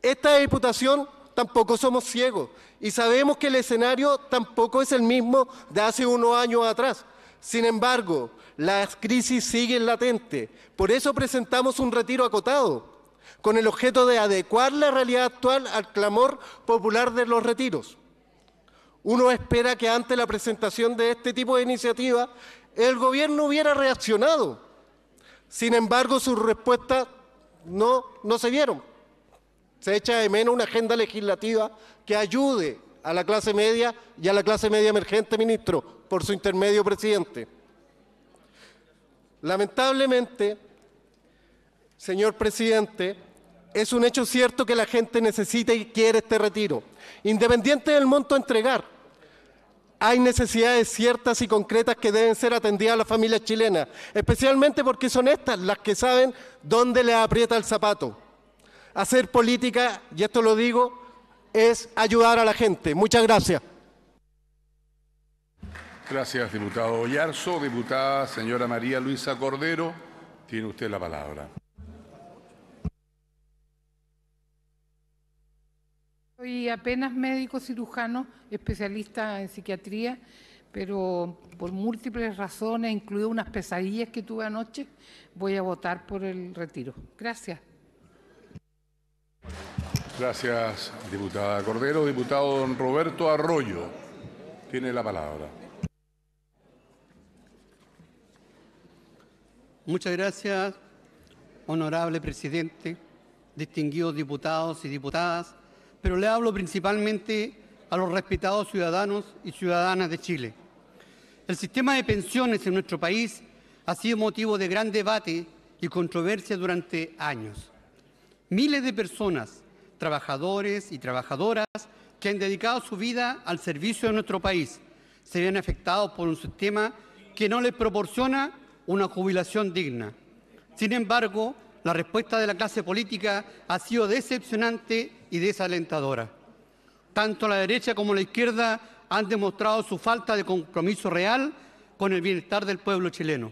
Esta Diputación tampoco somos ciegos y sabemos que el escenario tampoco es el mismo de hace unos años atrás. Sin embargo, las crisis siguen latentes. Por eso presentamos un retiro acotado, con el objeto de adecuar la realidad actual al clamor popular de los retiros. Uno espera que ante la presentación de este tipo de iniciativa, el gobierno hubiera reaccionado. Sin embargo, sus respuestas no se dieron. Se echa de menos una agenda legislativa que ayude a la clase media y a la clase media emergente, ministro, por su intermedio, presidente. Lamentablemente, señor presidente, es un hecho cierto que la gente necesita y quiere este retiro. Independiente del monto a entregar, hay necesidades ciertas y concretas que deben ser atendidas a las familias chilenas, especialmente porque son estas las que saben dónde les aprieta el zapato. Hacer política, y esto lo digo, es ayudar a la gente. Muchas gracias. Gracias, diputado Oyarzo. Diputada señora María Luisa Cordero, Tiene usted la palabra. Soy apenas médico cirujano, especialista en psiquiatría, pero por múltiples razones, incluidas unas pesadillas que tuve anoche, voy a votar por el retiro. Gracias. Gracias, diputada Cordero. Diputado don Roberto Arroyo, tiene la palabra. Muchas gracias, honorable presidente, distinguidos diputados y diputadas, pero le hablo principalmente a los respetados ciudadanos y ciudadanas de Chile. El sistema de pensiones en nuestro país ha sido motivo de gran debate y controversia durante años. Miles de personas, trabajadores y trabajadoras que han dedicado su vida al servicio de nuestro país, se ven afectados por un sistema que no les proporciona una jubilación digna. Sin embargo, la respuesta de la clase política ha sido decepcionante y desalentadora. Tanto la derecha como la izquierda han demostrado su falta de compromiso real con el bienestar del pueblo chileno.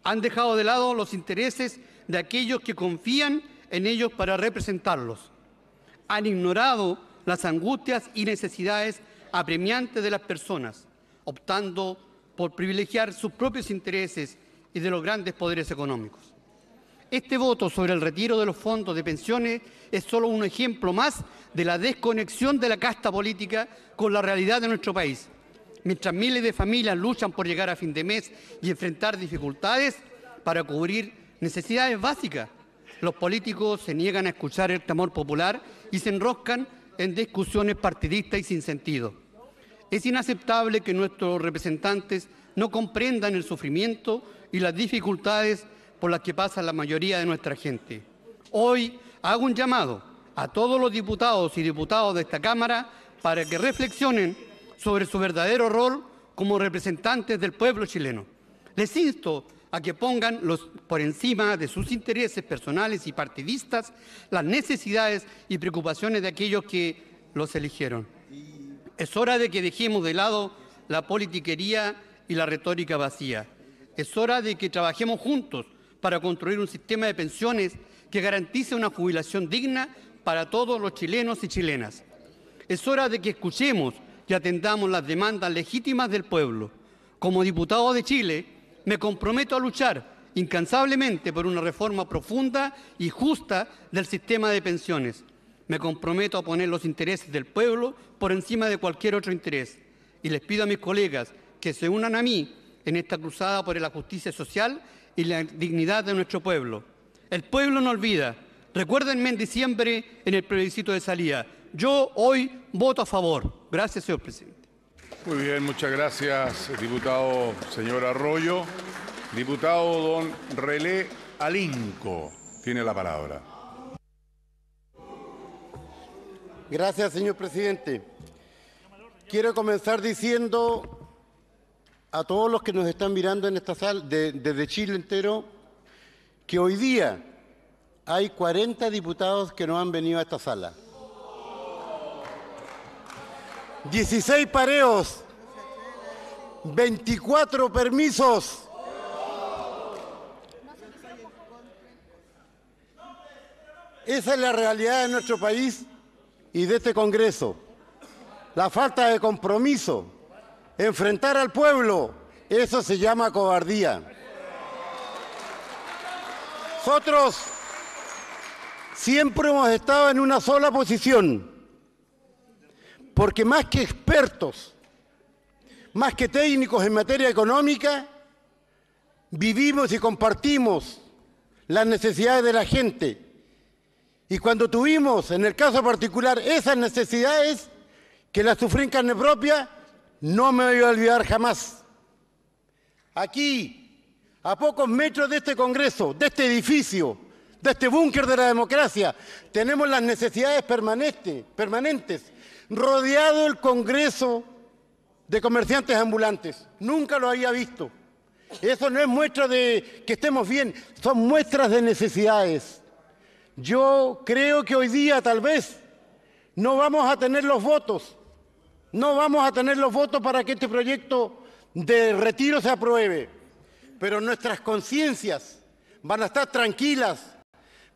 Han dejado de lado los intereses de aquellos que confían en ellos para representarlos. Han ignorado las angustias y necesidades apremiantes de las personas, optando por privilegiar sus propios intereses y de los grandes poderes económicos. Este voto sobre el retiro de los fondos de pensiones es solo un ejemplo más de la desconexión de la casta política con la realidad de nuestro país. Mientras miles de familias luchan por llegar a fin de mes y enfrentar dificultades para cubrir necesidades básicas, los políticos se niegan a escuchar el clamor popular y se enroscan en discusiones partidistas y sin sentido. Es inaceptable que nuestros representantes no comprendan el sufrimiento y las dificultades por las que pasa la mayoría de nuestra gente. Hoy hago un llamado a todos los diputados y diputadas de esta Cámara para que reflexionen sobre su verdadero rol como representantes del pueblo chileno. Les insto a que pongan por encima de sus intereses personales y partidistas las necesidades y preocupaciones de aquellos que los eligieron. Es hora de que dejemos de lado la politiquería y la retórica vacía. Es hora de que trabajemos juntos para construir un sistema de pensiones que garantice una jubilación digna para todos los chilenos y chilenas. Es hora de que escuchemos y atendamos las demandas legítimas del pueblo. Como diputado de Chile, me comprometo a luchar incansablemente por una reforma profunda y justa del sistema de pensiones. Me comprometo a poner los intereses del pueblo por encima de cualquier otro interés. Y les pido a mis colegas que se unan a mí en esta cruzada por la justicia social y la dignidad de nuestro pueblo. El pueblo no olvida. Recuérdenme en diciembre en el plebiscito de salida. Yo hoy voto a favor. Gracias, señor presidente. Muy bien, muchas gracias, diputado señor Arroyo. Diputado don Relé Alinco, tiene la palabra. Gracias, señor presidente. Quiero comenzar diciendo a todos los que nos están mirando en esta sala, desde Chile entero, que hoy día hay 40 diputados que no han venido a esta sala. 16 pareos, 24 permisos. Esa es la realidad de nuestro país y de este Congreso. La falta de compromiso, enfrentar al pueblo, eso se llama cobardía. Nosotros siempre hemos estado en una sola posición, porque más que expertos, más que técnicos en materia económica, vivimos y compartimos las necesidades de la gente. Y cuando tuvimos, en el caso particular, esas necesidades, que las sufrí en carne propia, no me voy a olvidar jamás. Aquí, a pocos metros de este Congreso, de este edificio, de este búnker de la democracia, tenemos las necesidades permanentes, rodeado el Congreso de comerciantes ambulantes. Nunca lo había visto. Eso no es muestra de que estemos bien, son muestras de necesidades. Yo creo que hoy día tal vez no vamos a tener los votos, para que este proyecto de retiro se apruebe, pero nuestras conciencias van a estar tranquilas.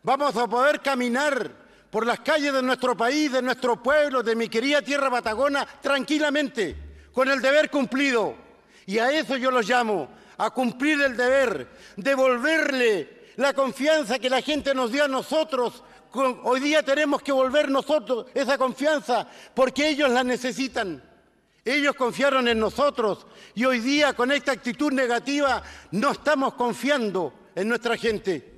Vamos a poder caminar por las calles de nuestro país, de nuestro pueblo, de mi querida tierra patagona, tranquilamente, con el deber cumplido. Y a eso yo los llamo, a cumplir el deber, devolverle la confianza que la gente nos dio a nosotros. Hoy día tenemos que volver nosotros esa confianza porque ellos la necesitan. Ellos confiaron en nosotros y hoy día con esta actitud negativa no estamos confiando en nuestra gente.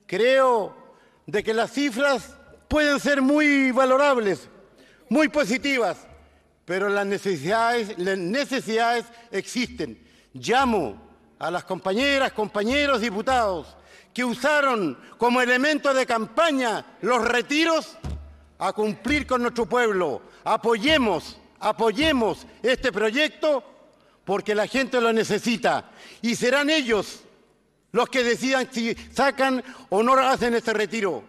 Creo de que las cifras pueden ser muy valorables, muy positivas, pero las necesidades existen. Llamo a las compañeras, compañeros diputados que usaron como elemento de campaña los retiros a cumplir con nuestro pueblo. Apoyemos este proyecto porque la gente lo necesita y serán ellos los que decidan si sacan o no hacen este retiro.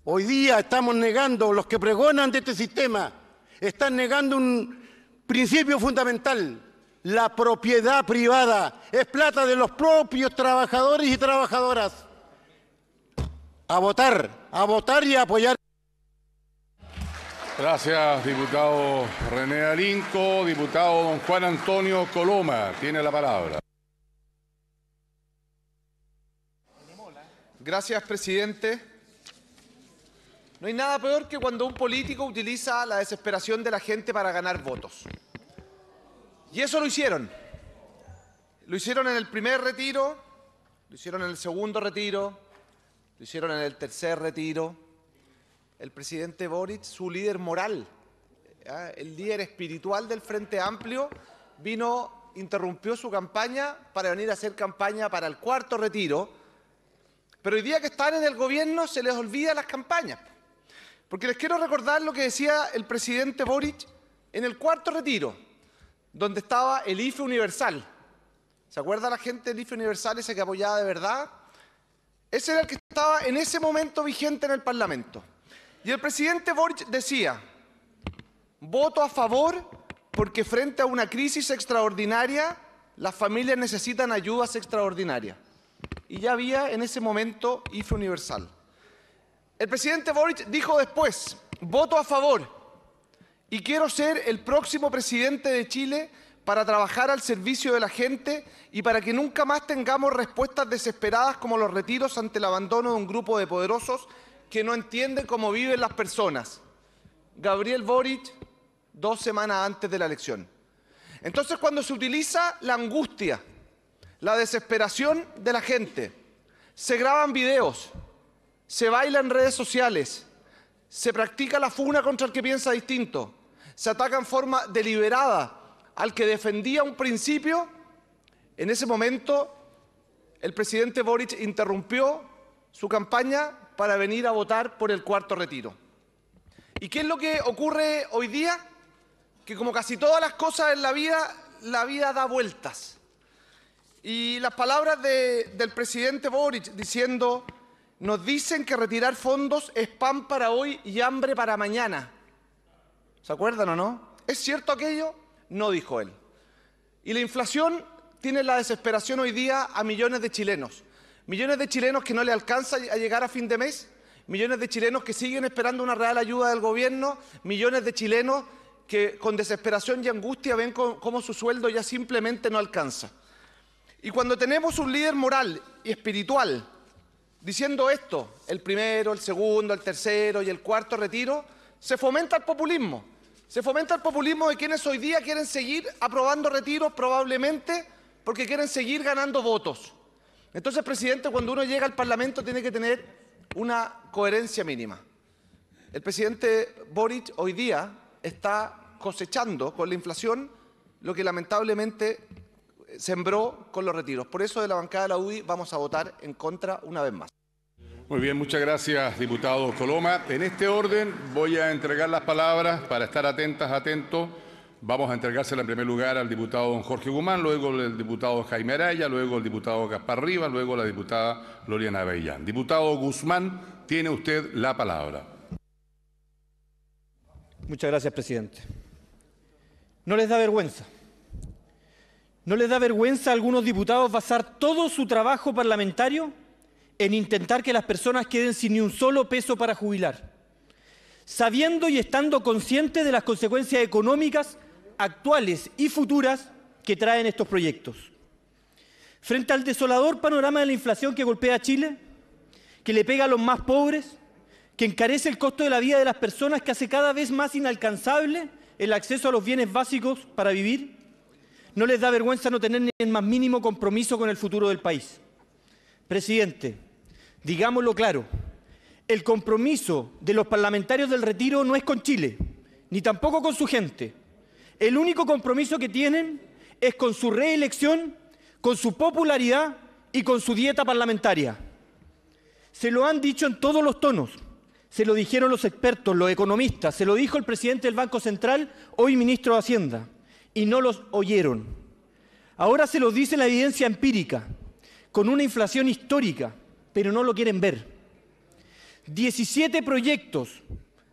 Hoy día estamos negando, los que pregonan de este sistema, están negando un principio fundamental. La propiedad privada es plata de los propios trabajadores y trabajadoras. A votar y a apoyar. Gracias, diputado René Alinco. Diputado don Juan Antonio Coloma, tiene la palabra. Gracias, presidente. No hay nada peor que cuando un político utiliza la desesperación de la gente para ganar votos. Y eso lo hicieron. Lo hicieron en el primer retiro, lo hicieron en el segundo retiro, lo hicieron en el tercer retiro. El presidente Boric, su líder moral, el líder espiritual del Frente Amplio, interrumpió su campaña para venir a hacer campaña para el cuarto retiro. Pero hoy día que están en el gobierno se les olvida las campañas. Porque les quiero recordar lo que decía el presidente Boric en el cuarto retiro, donde estaba el IFE Universal. ¿Se acuerda la gente del IFE Universal, ese que apoyaba de verdad? Ese era el que estaba en ese momento vigente en el Parlamento. Y el presidente Boric decía: voto a favor porque frente a una crisis extraordinaria, las familias necesitan ayudas extraordinarias. Y ya había en ese momento IFE Universal. El presidente Boric dijo después: voto a favor y quiero ser el próximo presidente de Chile para trabajar al servicio de la gente y para que nunca más tengamos respuestas desesperadas como los retiros ante el abandono de un grupo de poderosos que no entienden cómo viven las personas. Gabriel Boric, 2 semanas antes de la elección. Entonces, cuando se utiliza la angustia, la desesperación de la gente, se graban videos, se baila en redes sociales, se practica la funa contra el que piensa distinto, se ataca en forma deliberada al que defendía un principio, en ese momento el presidente Boric interrumpió su campaña para venir a votar por el cuarto retiro. ¿Y qué es lo que ocurre hoy día? Que como casi todas las cosas en la vida da vueltas. Y las palabras del presidente Boric diciendo: nos dicen que retirar fondos es pan para hoy y hambre para mañana. ¿Se acuerdan o no? ¿Es cierto aquello? No, dijo él. Y la inflación tiene la desesperación hoy día a millones de chilenos. Millones de chilenos que no le alcanza a llegar a fin de mes. Millones de chilenos que siguen esperando una real ayuda del gobierno. Millones de chilenos que con desesperación y angustia ven cómo su sueldo ya simplemente no alcanza. Y cuando tenemos un líder moral y espiritual diciendo esto, el primero, el segundo, el tercero y el cuarto retiro, se fomenta el populismo. Se fomenta el populismo de quienes hoy día quieren seguir aprobando retiros probablemente porque quieren seguir ganando votos. Entonces, presidente, cuando uno llega al Parlamento tiene que tener una coherencia mínima. El presidente Boric hoy día está cosechando con la inflación lo que lamentablemente sembró con los retiros. Por eso de la bancada de la UDI vamos a votar en contra una vez más. Muy bien, muchas gracias, diputado Coloma. En este orden voy a entregar las palabras para estar atentos. Vamos a entregársela en primer lugar al diputado don Jorge Guzmán, luego el diputado Jaime Araya, luego el diputado Gaspar Rivas, luego la diputada Loriana Avellán. Diputado Guzmán, tiene usted la palabra. Muchas gracias, presidente. ¿No les da vergüenza? ¿No les da vergüenza a algunos diputados basar todo su trabajo parlamentario en intentar que las personas queden sin ni un solo peso para jubilar, sabiendo y estando conscientes de las consecuencias económicas actuales y futuras que traen estos proyectos? Frente al desolador panorama de la inflación que golpea a Chile, que le pega a los más pobres, que encarece el costo de la vida de las personas, que hace cada vez más inalcanzable el acceso a los bienes básicos para vivir, ¿no les da vergüenza no tener ni el más mínimo compromiso con el futuro del país? Presidente, digámoslo claro, el compromiso de los parlamentarios del Retiro no es con Chile, ni tampoco con su gente. El único compromiso que tienen es con su reelección, con su popularidad y con su dieta parlamentaria. Se lo han dicho en todos los tonos, se lo dijeron los expertos, los economistas, se lo dijo el presidente del Banco Central, hoy ministro de Hacienda, y no los oyeron. Ahora se los dice la evidencia empírica, con una inflación histórica, pero no lo quieren ver. 17 proyectos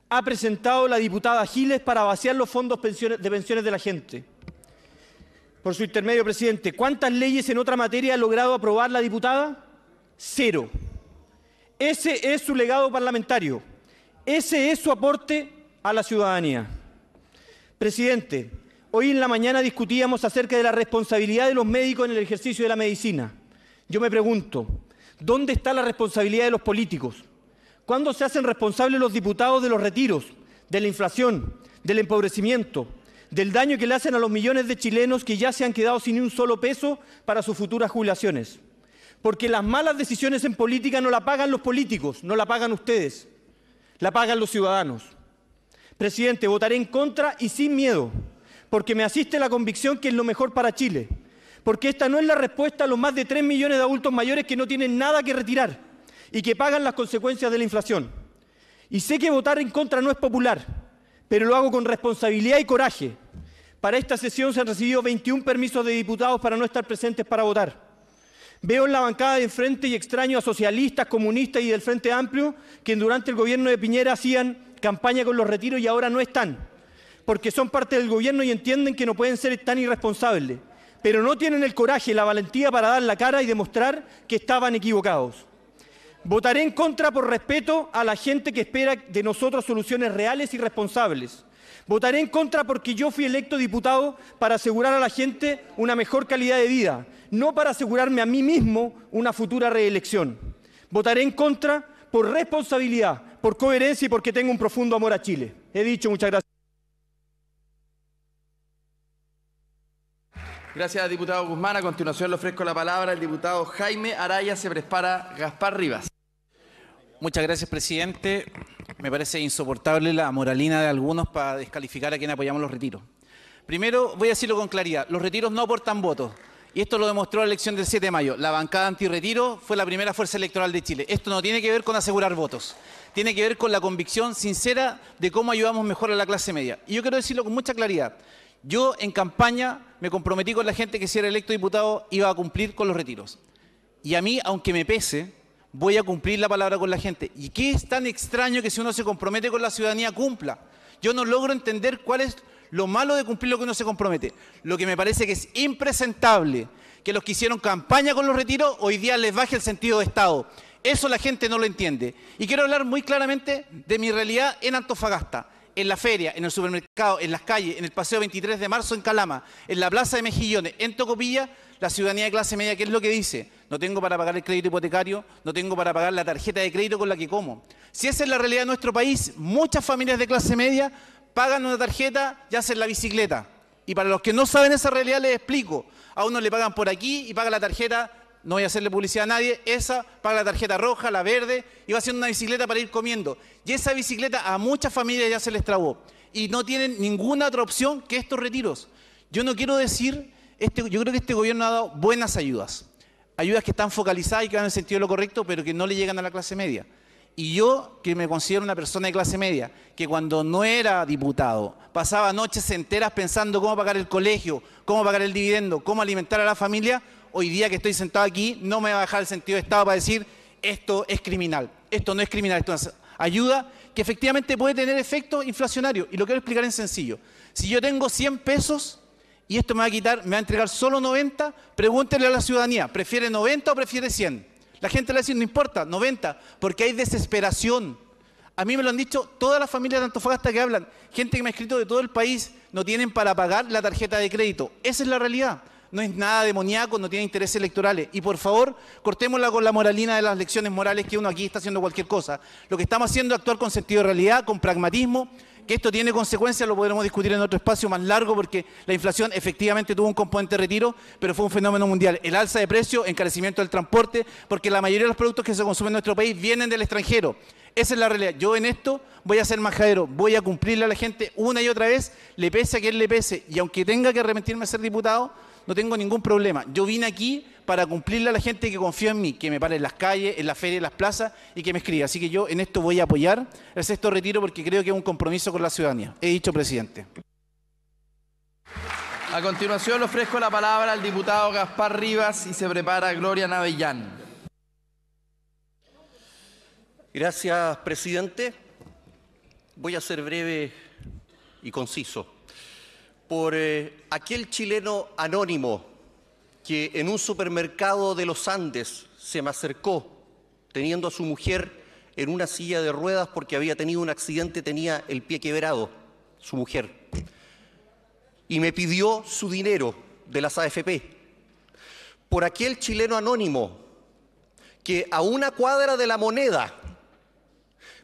ha presentado la diputada Giles para vaciar los fondos de pensiones de la gente. Por su intermedio, presidente, ¿cuántas leyes en otra materia ha logrado aprobar la diputada? 0. Ese es su legado parlamentario. Ese es su aporte a la ciudadanía. Presidente, hoy en la mañana discutíamos acerca de la responsabilidad de los médicos en el ejercicio de la medicina. Yo me pregunto, ¿dónde está la responsabilidad de los políticos? ¿Cuándo se hacen responsables los diputados de los retiros, de la inflación, del empobrecimiento, del daño que le hacen a los millones de chilenos que ya se han quedado sin ni un solo peso para sus futuras jubilaciones? Porque las malas decisiones en política no la pagan los políticos, no la pagan ustedes, la pagan los ciudadanos. Presidente, votaré en contra y sin miedo, porque me asiste la convicción que es lo mejor para Chile, porque esta no es la respuesta a los más de 3 millones de adultos mayores que no tienen nada que retirar y que pagan las consecuencias de la inflación. Y sé que votar en contra no es popular, pero lo hago con responsabilidad y coraje. Para esta sesión se han recibido 21 permisos de diputados para no estar presentes para votar. Veo en la bancada de enfrente y extraño a socialistas, comunistas y del Frente Amplio que durante el gobierno de Piñera hacían campaña con los retiros y ahora no están, porque son parte del gobierno y entienden que no pueden ser tan irresponsables, pero no tienen el coraje y la valentía para dar la cara y demostrar que estaban equivocados. Votaré en contra por respeto a la gente que espera de nosotros soluciones reales y responsables. Votaré en contra porque yo fui electo diputado para asegurar a la gente una mejor calidad de vida, no para asegurarme a mí mismo una futura reelección. Votaré en contra por responsabilidad, por coherencia y porque tengo un profundo amor a Chile. He dicho, muchas gracias. Gracias, diputado Guzmán. A continuación le ofrezco la palabra al diputado Jaime Araya. Se prepara Gaspar Rivas. Muchas gracias, presidente. Me parece insoportable la moralina de algunos para descalificar a quien apoyamos los retiros. Primero, voy a decirlo con claridad, los retiros no aportan votos. Y esto lo demostró la elección del 7 de mayo. La bancada antirretiro fue la primera fuerza electoral de Chile. Esto no tiene que ver con asegurar votos. Tiene que ver con la convicción sincera de cómo ayudamos mejor a la clase media. Y yo quiero decirlo con mucha claridad. Yo en campaña me comprometí con la gente que si era electo diputado iba a cumplir con los retiros. Y a mí, aunque me pese, voy a cumplir la palabra con la gente. ¿Y qué es tan extraño que si uno se compromete con la ciudadanía cumpla? Yo no logro entender cuál es lo malo de cumplir lo que uno se compromete. Lo que me parece que es impresentable que los que hicieron campaña con los retiros hoy día les baje el sentido de Estado. Eso la gente no lo entiende. Y quiero hablar muy claramente de mi realidad en Antofagasta. En la feria, en el supermercado, en las calles, en el paseo 23 de marzo en Calama, en la plaza de Mejillones, en Tocopilla, la ciudadanía de clase media, ¿qué es lo que dice? No tengo para pagar el crédito hipotecario, no tengo para pagar la tarjeta de crédito con la que como. Si esa es la realidad de nuestro país, muchas familias de clase media pagan una tarjeta y hacen la bicicleta. Y para los que no saben esa realidad les explico. A uno le pagan por aquí y paga la tarjeta, no voy a hacerle publicidad a nadie, esa paga la tarjeta roja, la verde, y va haciendo una bicicleta para ir comiendo. Y esa bicicleta a muchas familias ya se les trabó. Y no tienen ninguna otra opción que estos retiros. Yo no quiero decir, yo creo que este gobierno ha dado buenas ayudas. Ayudas que están focalizadas y que van en el sentido de lo correcto, pero que no le llegan a la clase media. Y yo, que me considero una persona de clase media, que cuando no era diputado, pasaba noches enteras pensando cómo pagar el colegio, cómo pagar el dividendo, cómo alimentar a la familia, hoy día que estoy sentado aquí, no me va a bajar el sentido de Estado para decir esto es criminal. Esto no es criminal, esto es ayuda que efectivamente puede tener efecto inflacionario. Y lo quiero explicar en sencillo. Si yo tengo 100 pesos y esto me va a entregar solo 90, pregúntenle a la ciudadanía, ¿prefiere 90 o prefiere 100? La gente le va a decir, no importa, 90, porque hay desesperación. A mí me lo han dicho todas las familias de Antofagasta que hablan, gente que me ha escrito de todo el país, no tienen para pagar la tarjeta de crédito. Esa es la realidad. No es nada demoníaco, no tiene intereses electorales. Y por favor, cortémosla con la moralina de las lecciones morales que uno aquí está haciendo cualquier cosa. Lo que estamos haciendo es actuar con sentido de realidad, con pragmatismo. Que esto tiene consecuencias, lo podremos discutir en otro espacio más largo, porque la inflación efectivamente tuvo un componente de retiro, pero fue un fenómeno mundial. El alza de precios, encarecimiento del transporte, porque la mayoría de los productos que se consumen en nuestro país vienen del extranjero. Esa es la realidad. Yo en esto voy a ser majadero, voy a cumplirle a la gente una y otra vez, le pese a quien le pese, y aunque tenga que arrepentirme de ser diputado, no tengo ningún problema. Yo vine aquí para cumplirle a la gente que confía en mí, que me pare en las calles, en las ferias, en las plazas y que me escriba. Así que yo en esto voy a apoyar el sexto retiro porque creo que es un compromiso con la ciudadanía. He dicho, presidente. A continuación le ofrezco la palabra al diputado Gaspar Rivas y se prepara Gloria Navellán. Gracias, presidente. Voy a ser breve y conciso. Por aquel chileno anónimo que en un supermercado de los Andes se me acercó teniendo a su mujer en una silla de ruedas porque había tenido un accidente, tenía el pie quebrado, su mujer, y me pidió su dinero de las AFP. Por aquel chileno anónimo que a una cuadra de La Moneda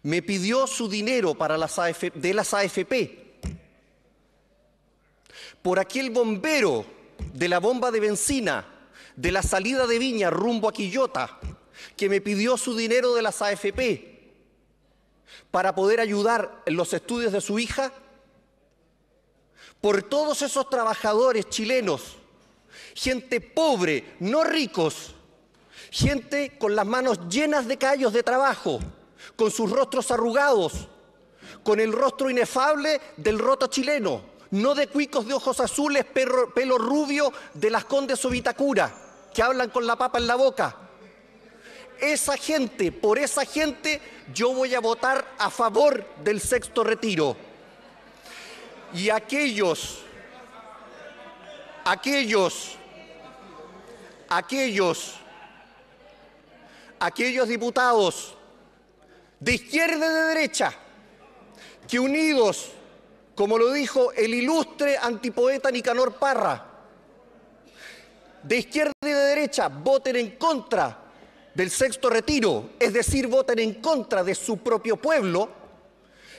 me pidió su dinero para de las AFP. Por aquel bombero de la bomba de benzina de la salida de Viña rumbo a Quillota, que me pidió su dinero de las AFP para poder ayudar en los estudios de su hija. Por todos esos trabajadores chilenos, gente pobre, no ricos, gente con las manos llenas de callos de trabajo, con sus rostros arrugados, con el rostro inefable del roto chileno, no de cuicos de ojos azules, pelo rubio de las Condes o Vitacura, que hablan con la papa en la boca. Esa gente, por esa gente, yo voy a votar a favor del sexto retiro. Y aquellos diputados de izquierda y de derecha que unidos, como lo dijo el ilustre antipoeta Nicanor Parra, de izquierda y de derecha voten en contra del sexto retiro, es decir, voten en contra de su propio pueblo,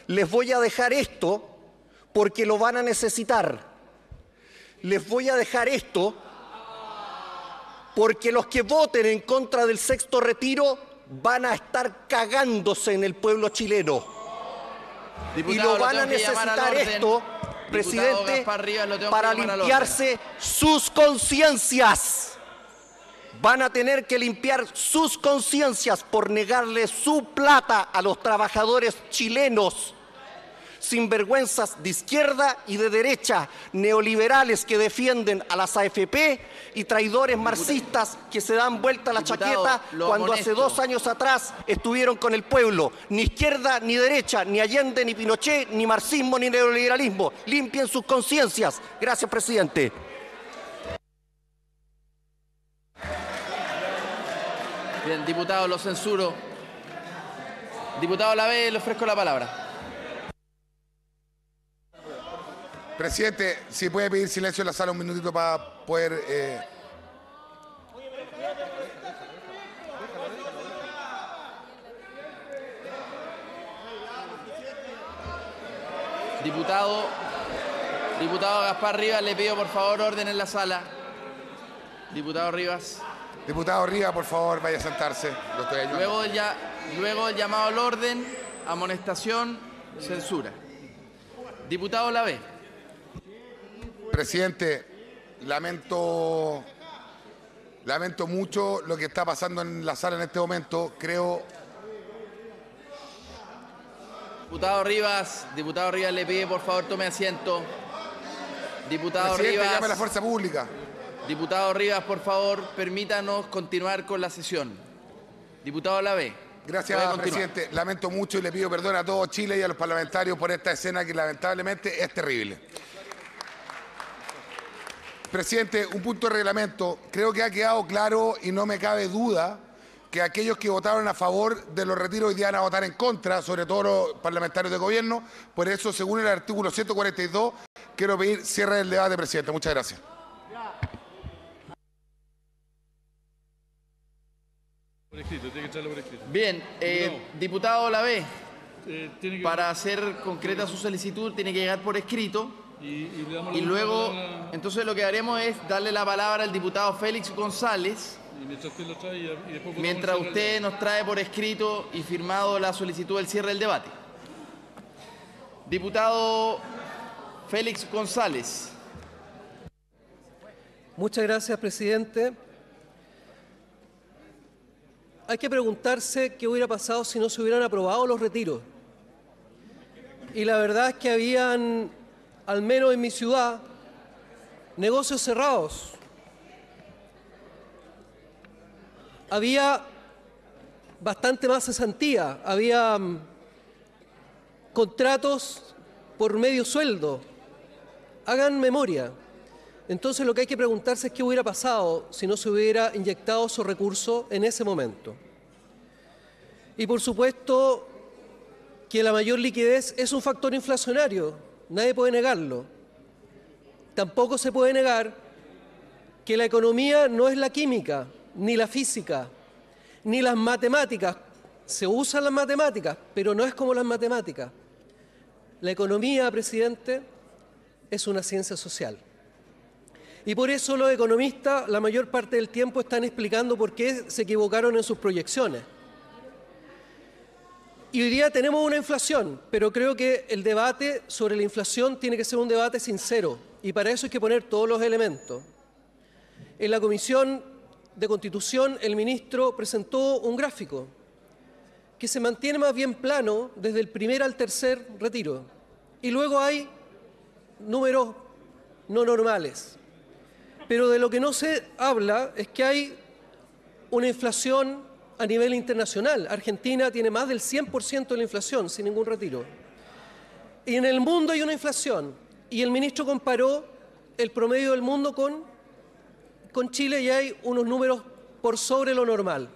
les voy a dejar esto porque lo van a necesitar. Les voy a dejar esto porque los que voten en contra del sexto retiro van a estar cagándose en el pueblo chileno. Diputado, y lo van a necesitar esto, presidente, para limpiarse sus conciencias. Van a tener que limpiar sus conciencias por negarle su plata a los trabajadores chilenos, sinvergüenzas de izquierda y de derecha, neoliberales que defienden a las AFP y traidores marxistas que se dan vuelta a la chaqueta cuando hace 2 años atrás estuvieron con el pueblo. Ni izquierda ni derecha, ni Allende, ni Pinochet, ni marxismo, ni neoliberalismo. Limpien sus conciencias. Gracias, presidente. Bien, diputado, lo censuro. Diputado Lavé, le ofrezco la palabra. Presidente, si puede pedir silencio en la sala un minutito para poder... Diputado Gaspar Rivas, le pido por favor orden en la sala. Diputado Rivas. Diputado Rivas, por favor, vaya a sentarse. Lo estoy ayudando. Luego del llamado al orden, amonestación, censura. Diputado Lavé. Presidente, lamento mucho lo que está pasando en la sala en este momento. Creo... Diputado Rivas, le pide por favor tome asiento. Diputado Presidente, Rivas. llame a la fuerza pública. Diputado Rivas, por favor, permítanos continuar con la sesión. Diputado Lavé. Gracias, presidente. Lamento mucho y le pido perdón a todo Chile y a los parlamentarios por esta escena que lamentablemente es terrible. Presidente, un punto de reglamento. Creo que ha quedado claro y no me cabe duda que aquellos que votaron a favor de los retiros hoy día van a votar en contra, sobre todo los parlamentarios de gobierno. Por eso, según el artículo 142, quiero pedir cierre del debate, presidente. Muchas gracias. Por escrito, tiene que echarlo por escrito. Bien, diputado Olavé, tiene que... para hacer concreta su solicitud tiene que llegar por escrito y le damos y la luego, palabra... entonces lo que haremos es darle la palabra al diputado Félix González. Y mientras usted lo trae y después votamos Mientras el cierre usted del nos trae por escrito y firmado la solicitud del cierre del debate. Diputado Félix González. Muchas gracias, presidente. Hay que preguntarse qué hubiera pasado si no se hubieran aprobado los retiros. Y la verdad es que habían, al menos en mi ciudad, negocios cerrados. Había bastante más cesantía, había contratos por medio sueldo. Hagan memoria. Entonces lo que hay que preguntarse es qué hubiera pasado si no se hubiera inyectado esos recursos en ese momento. Y por supuesto que la mayor liquidez es un factor inflacionario, nadie puede negarlo. Tampoco se puede negar que la economía no es la química, ni la física, ni las matemáticas. Se usan las matemáticas, pero no es como las matemáticas. La economía, presidente, es una ciencia social. Y por eso los economistas la mayor parte del tiempo están explicando por qué se equivocaron en sus proyecciones. Y hoy día tenemos una inflación, pero creo que el debate sobre la inflación tiene que ser un debate sincero, y para eso hay que poner todos los elementos. En la Comisión de Constitución, el ministro presentó un gráfico que se mantiene más bien plano desde el primer al tercer retiro. Y luego hay números no normales. Pero de lo que no se habla es que hay una inflación a nivel internacional. Argentina tiene más del 100% de la inflación sin ningún retiro. Y en el mundo hay una inflación. Y el ministro comparó el promedio del mundo con Chile y hay unos números por sobre lo normal.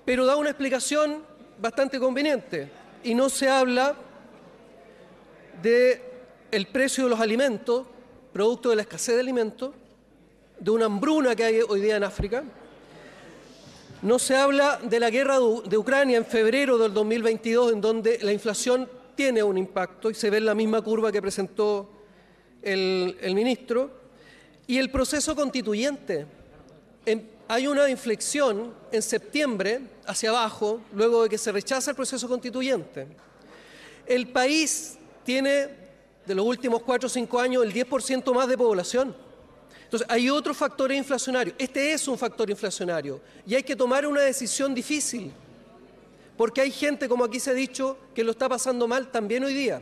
Pero da una explicación bastante conveniente. Y no se habla del precio de los alimentos, producto de la escasez de alimentos, de una hambruna que hay hoy día en África. No se habla de la guerra de Ucrania en febrero del 2022, en donde la inflación tiene un impacto y se ve en la misma curva que presentó el ministro. Y el proceso constituyente. Hay una inflexión en septiembre hacia abajo, luego de que se rechaza el proceso constituyente. El país tiene, de los últimos 4 o 5 años, el 10% más de población. Entonces, hay otros factores inflacionarios. Este es un factor inflacionario y hay que tomar una decisión difícil, porque hay gente, como aquí se ha dicho, que lo está pasando mal también hoy día.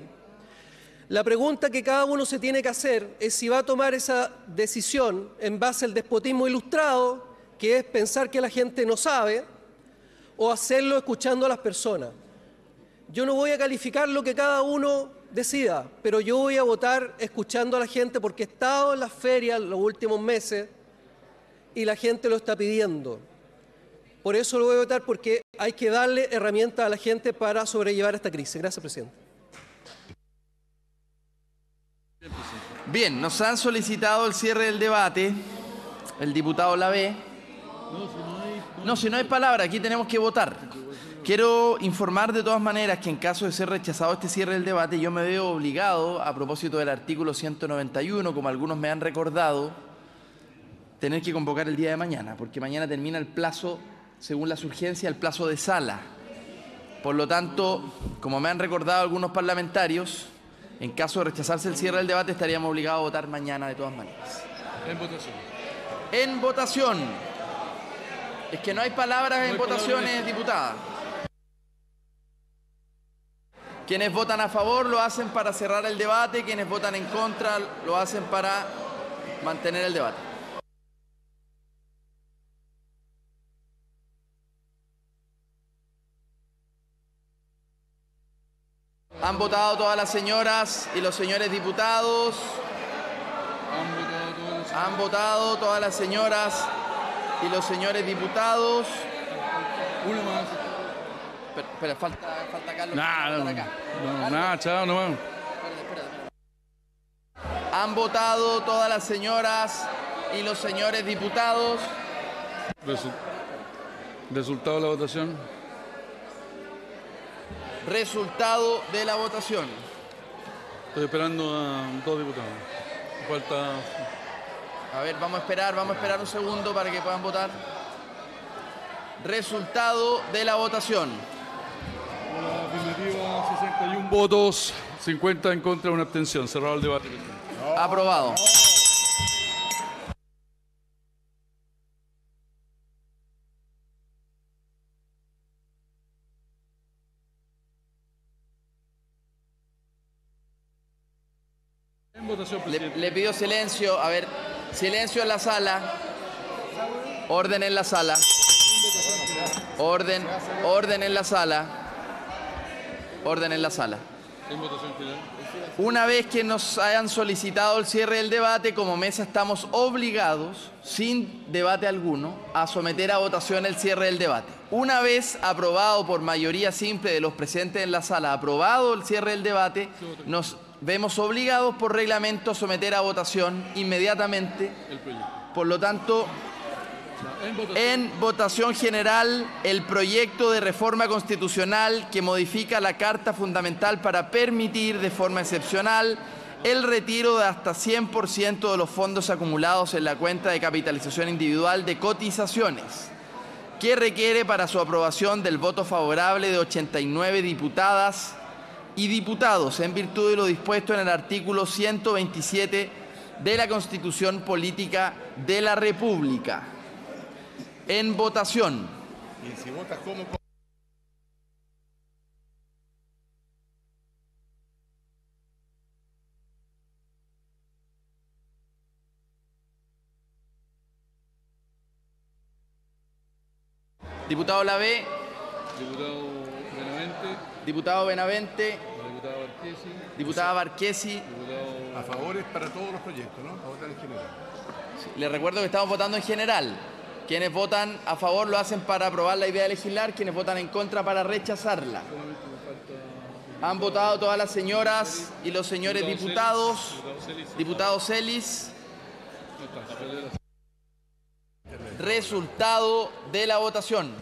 La pregunta que cada uno se tiene que hacer es si va a tomar esa decisión en base al despotismo ilustrado, que es pensar que la gente no sabe, o hacerlo escuchando a las personas. Yo no voy a calificar lo que cada uno decida, pero yo voy a votar escuchando a la gente porque he estado en las ferias los últimos meses y la gente lo está pidiendo. Por eso lo voy a votar, porque hay que darle herramientas a la gente para sobrellevar esta crisis. Gracias, presidente. Bien, nos han solicitado el cierre del debate. El diputado Olavé. No, si no hay palabra, aquí tenemos que votar. Quiero informar de todas maneras que en caso de ser rechazado este cierre del debate, yo me veo obligado, a propósito del artículo 191, como algunos me han recordado, tener que convocar el día de mañana, porque mañana termina el plazo, según las urgencias, el plazo de sala. Por lo tanto, como me han recordado algunos parlamentarios, en caso de rechazarse el cierre del debate, estaríamos obligados a votar mañana de todas maneras. En votación. En votación. Es que no hay palabras en votaciones, diputada. Quienes votan a favor lo hacen para cerrar el debate, quienes votan en contra lo hacen para mantener el debate. Han votado todas las señoras y los señores diputados. Han votado todas las señoras y los señores diputados. Uno más. Espera, falta Carlos. Nada, chao, no vamos. Han votado todas las señoras y los señores diputados. Resultado de la votación. Resultado de la votación. Estoy esperando a 2 diputados. Falta. A ver, vamos a esperar un segundo para que puedan votar. Resultado de la votación. Afirmativa, 61 votos, 50 en contra, una abstención. Cerrado el debate. Aprobado. En votación, Le pido silencio. A ver, silencio en la sala. Orden en la sala. Orden en la sala. Orden en la sala. En votación final. Una vez que nos hayan solicitado el cierre del debate, como mesa estamos obligados, sin debate alguno, a someter a votación el cierre del debate. Una vez aprobado por mayoría simple de los presentes en la sala, aprobado el cierre del debate, nos vemos obligados por reglamento a someter a votación inmediatamente. Por lo tanto, en votación general, el proyecto de reforma constitucional que modifica la Carta Fundamental para permitir de forma excepcional el retiro de hasta 100% de los fondos acumulados en la cuenta de capitalización individual de cotizaciones, que requiere para su aprobación del voto favorable de 89 diputadas y diputados, en virtud de lo dispuesto en el artículo 127 de la Constitución Política de la República. En votación. Y si votas como... Diputado Lavé. Diputado Benavente. Diputado Benavente. Diputada Barquesi. Diputada Barquesi. A favor es para todos los proyectos, ¿no? A votar en general. Les recuerdo que estamos votando en general. Quienes votan a favor lo hacen para aprobar la idea de legislar, quienes votan en contra para rechazarla. Han votado todas las señoras y los señores diputados. Diputado Celis. Resultado de la votación.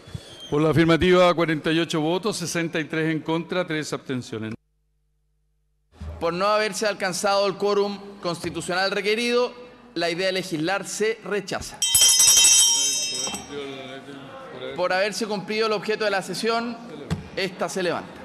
Por la afirmativa, 48 votos, 63 en contra, 3 abstenciones. Por no haberse alcanzado el quórum constitucional requerido, la idea de legislar se rechaza. Por haberse cumplido el objeto de la sesión, esta se levanta.